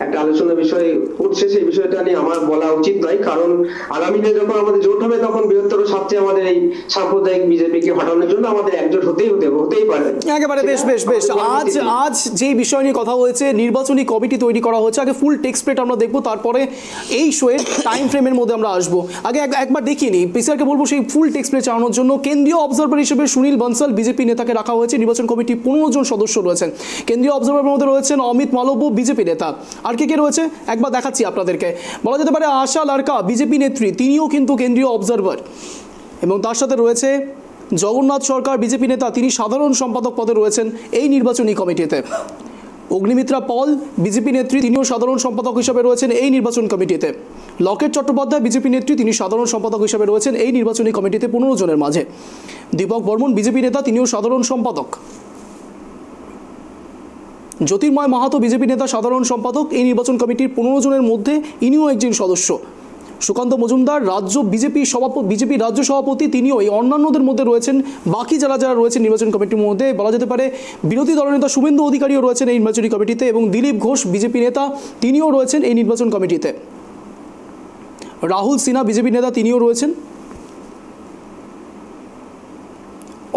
একটা আলোচনা বিষয় উঠছে, সেই বিষয়টা নিয়ে আমার বলা উচিত নয়, কারণ আগামী দিনে যখন আমাদের জোট হবে তখন বৃহত্তর স্বার্থে আমাদের এই সাম্প্রদায়িক বিজেপিকে হটানোর জন্য আমাদের একজোট হতেই পারে। একেবারে বেশ বেশ বেশ আজ যে বিষয় নিয়ে কথা হয়েছে, নির্বাচনী কমিটি তৈরি করা হয়েছে। আগে ফুল টেক্সট প্লেট আমরা দেখবো, তারপরে এই শোয়ের টাইম ফ্রেমের মধ্যে আমরা আসবো। আগে একবার দেখিয়ে নিই, পিসিআরকে বলবো সেই ফুল টেক্সট প্লেট চালানোর জন্য। কেন্দ্রীয় অবজারভার হিসেবে সুনীল বনসাল বিজেপি নেতাকে রাখা হয়েছে। নির্বাচন কমিটি 15 জন সদস্য রয়েছেন। কেন্দ্রীয় অবজারভারের মধ্যে রয়েছেন অমিত মালব্য, বিজেপি নেতা। আর কে রয়েছে একবার দেখাচ্ছি আপনাদেরকে। বলা যেতে পারে আশা লারকা, বিজেপি নেত্রী, তিনিও কিন্তু কেন্দ্রীয় অবজারভার। এবং তার সাথে রয়েছে জগন্নাথ সরকার, বিজেপি নেতা, তিনি সাধারণ সম্পাদক পদে রয়েছেন এই নির্বাচনী কমিটিতে। অগ্নিমিত্রা পল, বিজেপি নেত্রী, তিনিও সাধারণ সম্পাদক হিসাবে রয়েছেন এই নির্বাচন কমিটিতে। লকেট চট্টোপাধ্যায়, বিজেপি নেত্রী, তিনি সাধারণ সম্পাদক হিসাবে রয়েছেন এই নির্বাচনী কমিটিতে 15 জনের মাঝে। দীপক বর্মন, বিজেপি নেতা, তিনিও সাধারণ সম্পাদক। জ্যোতির্ময় মাহাতো, বিজেপি নেতা, সাধারণ সম্পাদক এই নির্বাচন কমিটির 15 জনের মধ্যে ইনিও একজন সদস্য। সুকান্ত মজুমদার, বিজেপি রাজ্য সভাপতি, তিনিও এই অন্যান্যদের মধ্যে রয়েছেন। বাকি যারা রয়েছেন নির্বাচন কমিটির মধ্যে, বলা যেতে পারে বিরোধী দলনেতা শুভেন্দু অধিকারীও রয়েছেন এই নির্বাচনী কমিটিতে, এবং দিলীপ ঘোষ, বিজেপি নেতা, তিনিও রয়েছেন এই নির্বাচন কমিটিতে। রাহুল সিনহা, বিজেপি নেতা, তিনিও রয়েছেন।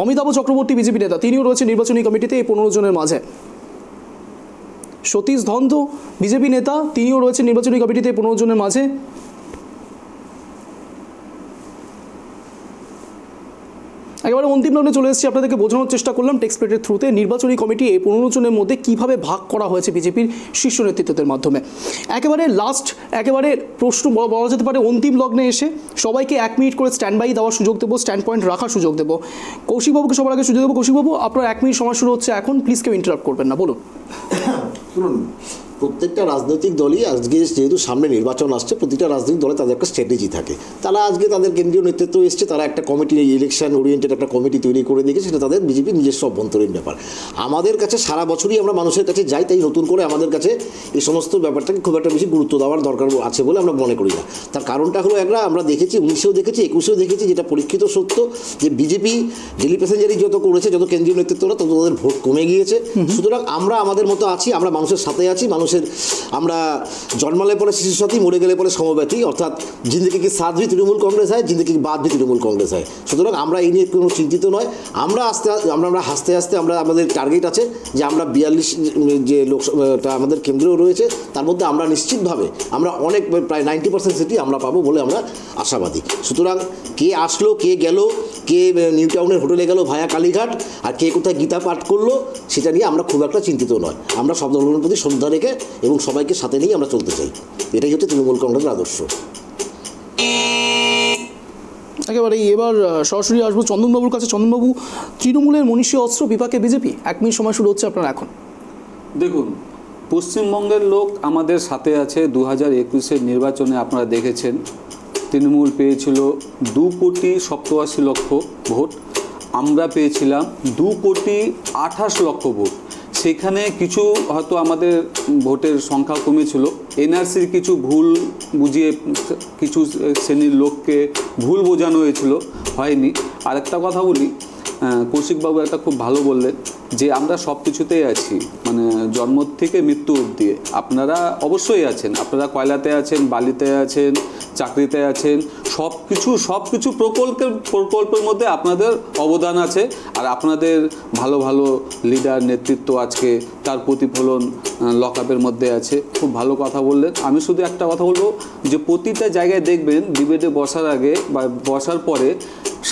অমিতাভ চক্রবর্তী, বিজেপি নেতা, তিনিও রয়েছেন নির্বাচনী কমিটিতে এই 15 জনের মাঝে। সতীশ ধন্ত, বিজেপি নেতা, তিনিও রয়েছেন নির্বাচনী কমিটিতে 15 জনের মাঝে। একেবারে অন্তিম লগ্নে চলে এসেছি, আপনাদেরকে বোঝানোর চেষ্টা করলাম টেক্সট প্লেটের থ্রুতে নির্বাচনী কমিটি এই 15 জনের মধ্যে কীভাবে ভাগ করা হয়েছে বিজেপির শীর্ষ নেতৃত্বের মাধ্যমে। একেবারে প্রশ্ন বলা যেতে পারে অন্তিম লগ্নে এসে সবাইকে 1 মিনিট করে স্ট্যান্ড বাই দেওয়ার সুযোগ দেবো, স্ট্যান্ড পয়েন্ট রাখার সুযোগ দেবো। কৌশিকবাবুকে সবার আগে সুযোগ দেবো। কৌশিকবাবু, আপনার 1 মিনিট সময় শুরু হচ্ছে এখন, প্লিজ কেউ ইন্টারাপ্ট করবেন না, বলুন। শুনুন, প্রত্যেকটা রাজনৈতিক দলই আজকে যেহেতু সামনে নির্বাচন আসছে, প্রতিটা রাজনৈতিক দলে তাদের একটা স্ট্র্যাটেজি থাকে। তারা আজকে তাদের কেন্দ্রীয় নেতৃত্ব এসছে, তারা একটা কমিটি, ইলেকশন ওরিয়েন্টেড একটা কমিটি তৈরি করে দিয়েছে, সেটা তাদের বিজেপির নিজস্ব অভ্যন্তরীণ ব্যাপার। আমাদের কাছে সারা বছরই আমরা মানুষের কাছে যাই, তাই নতুন করে আমাদের কাছে এই সমস্ত ব্যাপারটাকে খুব একটা বেশি গুরুত্ব দেওয়ার দরকার আছে বলে আমরা মনে করি না। তার কারণটা হলো আমরা দেখেছি 19-এও দেখেছি, 21-এও দেখেছি, যেটা পরীক্ষিত সত্য যে বিজেপি ডেলি প্যাসেঞ্জারই যত করেছে, যত কেন্দ্রীয় নেতৃত্বরা, তত তাদের ভোট কমে গিয়েছে। সুতরাং আমরা আমাদের মতো আছি, আমরা মানুষের সাথে আছি, আমরা জন্মালে পরে শিশু সাথী, মরে গেলে পরে সমব্যথী, অর্থাৎ জিন্দগি কি সাথ ভি তৃণমূল কংগ্রেস হয়, জিন্দগি বাদ ভি তৃণমূল কংগ্রেস হয়। সুতরাং আমরা এই নিয়ে কোনো চিন্তিত নয়। আমরা হাসতে হাসতে আমাদের টার্গেট আছে যে আমরা 42 যে লোকসভা আমাদের কেন্দ্রেও রয়েছে, তার মধ্যে আমরা নিশ্চিতভাবে আমরা অনেক প্রায় 90% সিটি আমরা পাবো বলে আমরা আশাবাদী। সুতরাং কে আসলো, কে গেল, কে নিউ টাউনের হোটেলে গেল ভায়া কালীঘাট, আর কে কোথায় গীতা পাঠ করলো, সেটা নিয়ে আমরা খুব একটা চিন্তিত নয়। আমরা সব দলের প্রতি শ্রদ্ধা রেখে এবং সবাইকে সাথে নিয়ে আমরা চলতে চাই। এটাই হচ্ছে তৃণমূল কংগ্রেসের আদর্শ। একেবারে এবার সরাসরি আসবো চন্দনবাবুর কাছে। চন্দনবাবু, তৃণমূলের মনীষী অস্ত্র, বিপাকে বিজেপি, 1 মিনিট সময় শুরু হচ্ছে আপনার এখন। দেখুন, পশ্চিমবঙ্গের লোক আমাদের সাথে আছে। 2021-এর নির্বাচনে আপনারা দেখেছেন তৃণমূল পেয়েছিল 2,87,00,000 ভোট, আমরা পেয়েছিলাম 2,28,00,000 ভোট। সেখানে কিছু হয়তো আমাদের ভোটের সংখ্যা কমেছিল, এনআরসির কিছু ভুল বুঝিয়ে কিছু শ্রেণীর লোককে ভুল বোঝানো হয়েছিল, হয়নি। আর একটা কথা বলি, কৌশিকবাবু একটা খুব ভালো বললেন যে আমরা সব কিছুতেই আছি, মানে জন্ম থেকে মৃত্যু অবধি আপনারা অবশ্যই আছেন। আপনারা কয়লাতে আছেন, বালিতে আছেন, চাকরিতে আছেন, সব কিছু প্রকল্পের মধ্যে আপনাদের অবদান আছে। আর আপনাদের ভালো ভালো লিডার নেতৃত্ব আজকে তার প্রতিফলন লকআপের মধ্যে আছে। খুব ভালো কথা বললেন। আমি শুধু একটা কথা বলবো যে প্রতিটা জায়গায় দেখবেন ডিবেটে বসার আগে বা বসার পরে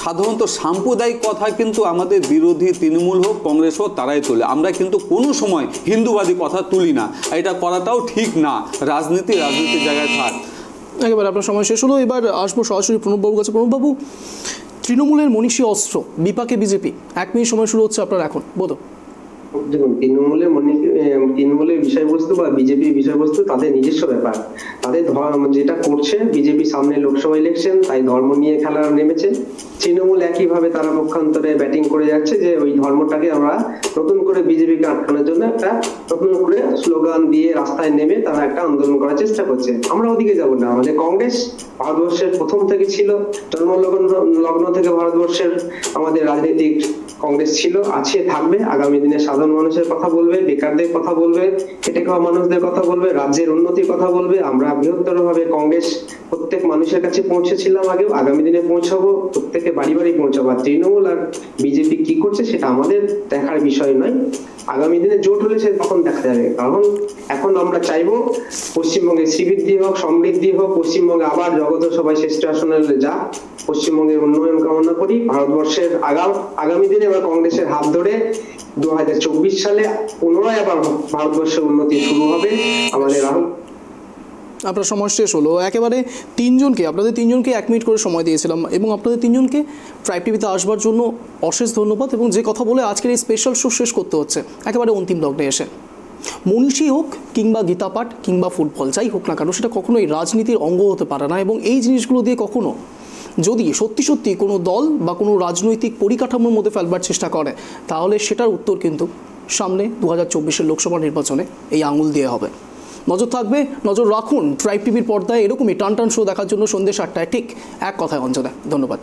সাধারণত সাম্প্রদায়িক কথা কিন্তু আমাদের বিরোধী তৃণমূল হোক কংগ্রেস হোক তারাই তোলে। আমরা কিন্তু কোনো সময় হিন্দুবাদী কথা তুলি না, এটা করাটাও ঠিক না। রাজনীতির জায়গায় থাক। একেবারে আপনার সময় শেষ হলো। এবার আসবো সরাসরি প্রণববাবুর কাছে। প্রণববাবু, তৃণমূলের মনীষী অস্ত্র বিপাকে বিজেপি, 1 মিনিট সময় শুরু হচ্ছে আপনার এখন, বলো। দেখুন, তৃণমূলের বিষয়বস্তু বা বিজেপির বিষয়বস্তু তাদের নিজস্ব ব্যাপার। তাদের যেটা করছে বিজেপি, সামনে লোকসভা ইলেকশন, তাই ধর্ম নিয়ে খেলা নেমেছে। তৃণমূল একইভাবে তারা পক্ষান্তরে ব্যাটিং করে যাচ্ছে যে ওই ধর্মটাকে আমরা নতুন করে বিজেপিকে আটকানোর জন্য একটা নতুন করে স্লোগান দিয়ে রাস্তায় নেমে তারা একটা আন্দোলন করার চেষ্টা করছে। আমরা ওদিকে যাব না। আমাদের কংগ্রেস ভারতবর্ষের প্রথম থেকে ছিল, জন্মলগ্ন থেকে ভারতবর্ষের আমাদের রাজনৈতিক কংগ্রেস ছিল, আছে, থাকবে। আগামী দিনে সাধারণ মানুষের কথা বলবে, বেকারদের কথা বলবে, খেটে খাওয়া মানুষদের কথা বলবে, রাজ্যের উন্নতির কথা বলবে। আমরা বৃহত্তর ভাবে কংগ্রেস প্রত্যেক মানুষের কাছে পৌঁছেছিলাম আগেও, আগামী দিনে পৌঁছাবো, প্রত্যেকে বাড়ি বাড়ি পৌঁছাবো। আর তৃণমূল আর বিজেপি কি করছে সেটা আমাদের দেখার বিষয় নয়। আগামী দিনে জোট হলে সে তখন দেখা যাবে। কারণ এখন আমরা চাইবো পশ্চিমবঙ্গে শ্রীবৃদ্ধি হোক, সমৃদ্ধি হোক, পশ্চিমবঙ্গে আবার জগত সবাই শ্রেষ্ঠ আসনে যা, পশ্চিমবঙ্গের উন্নয়ন কামনা করি। ভারতবর্ষের আগামী দিনে আমরা কংগ্রেসের হাত ধরে 2024 সালে পুনরায় আবার ভারতবর্ষের উন্নতি শুরু হবে। আমাদের রাহুল, আপনার সময় শেষ হলো। একেবারে আপনাদের তিনজনকে 1 মিনিট করে সময় দিয়েছিলাম এবং আপনাদের তিনজনকে ট্রাইব টিভিতে আসবার জন্য অশেষ ধন্যবাদ। এবং যে কথা বলে আজকের এই স্পেশাল শো শেষ করতে হচ্ছে একেবারে অন্তিম লগ্নে এসে, মনীষী হোক কিংবা গীতাপাঠ কিংবা ফুটবল যাই হোক না কেন, সেটা কখনোই রাজনীতির অঙ্গ হতে পারে না। এবং এই জিনিসগুলো দিয়ে কখনো যদি সত্যি কোনো দল বা কোনো রাজনৈতিক পরিকাঠামোর মধ্যে ফেলবার চেষ্টা করে, তাহলে সেটার উত্তর কিন্তু সামনে 2024-এর লোকসভা নির্বাচনে এই আঙুল দিয়ে হবে। নজর থাকবে, নজর রাখুন ট্রাইব টিভির পর্দায় এরকমই টান শো দেখার জন্য সন্ধ্যে 7টায় ঠিক এক কথায় অঞ্চলে। ধন্যবাদ।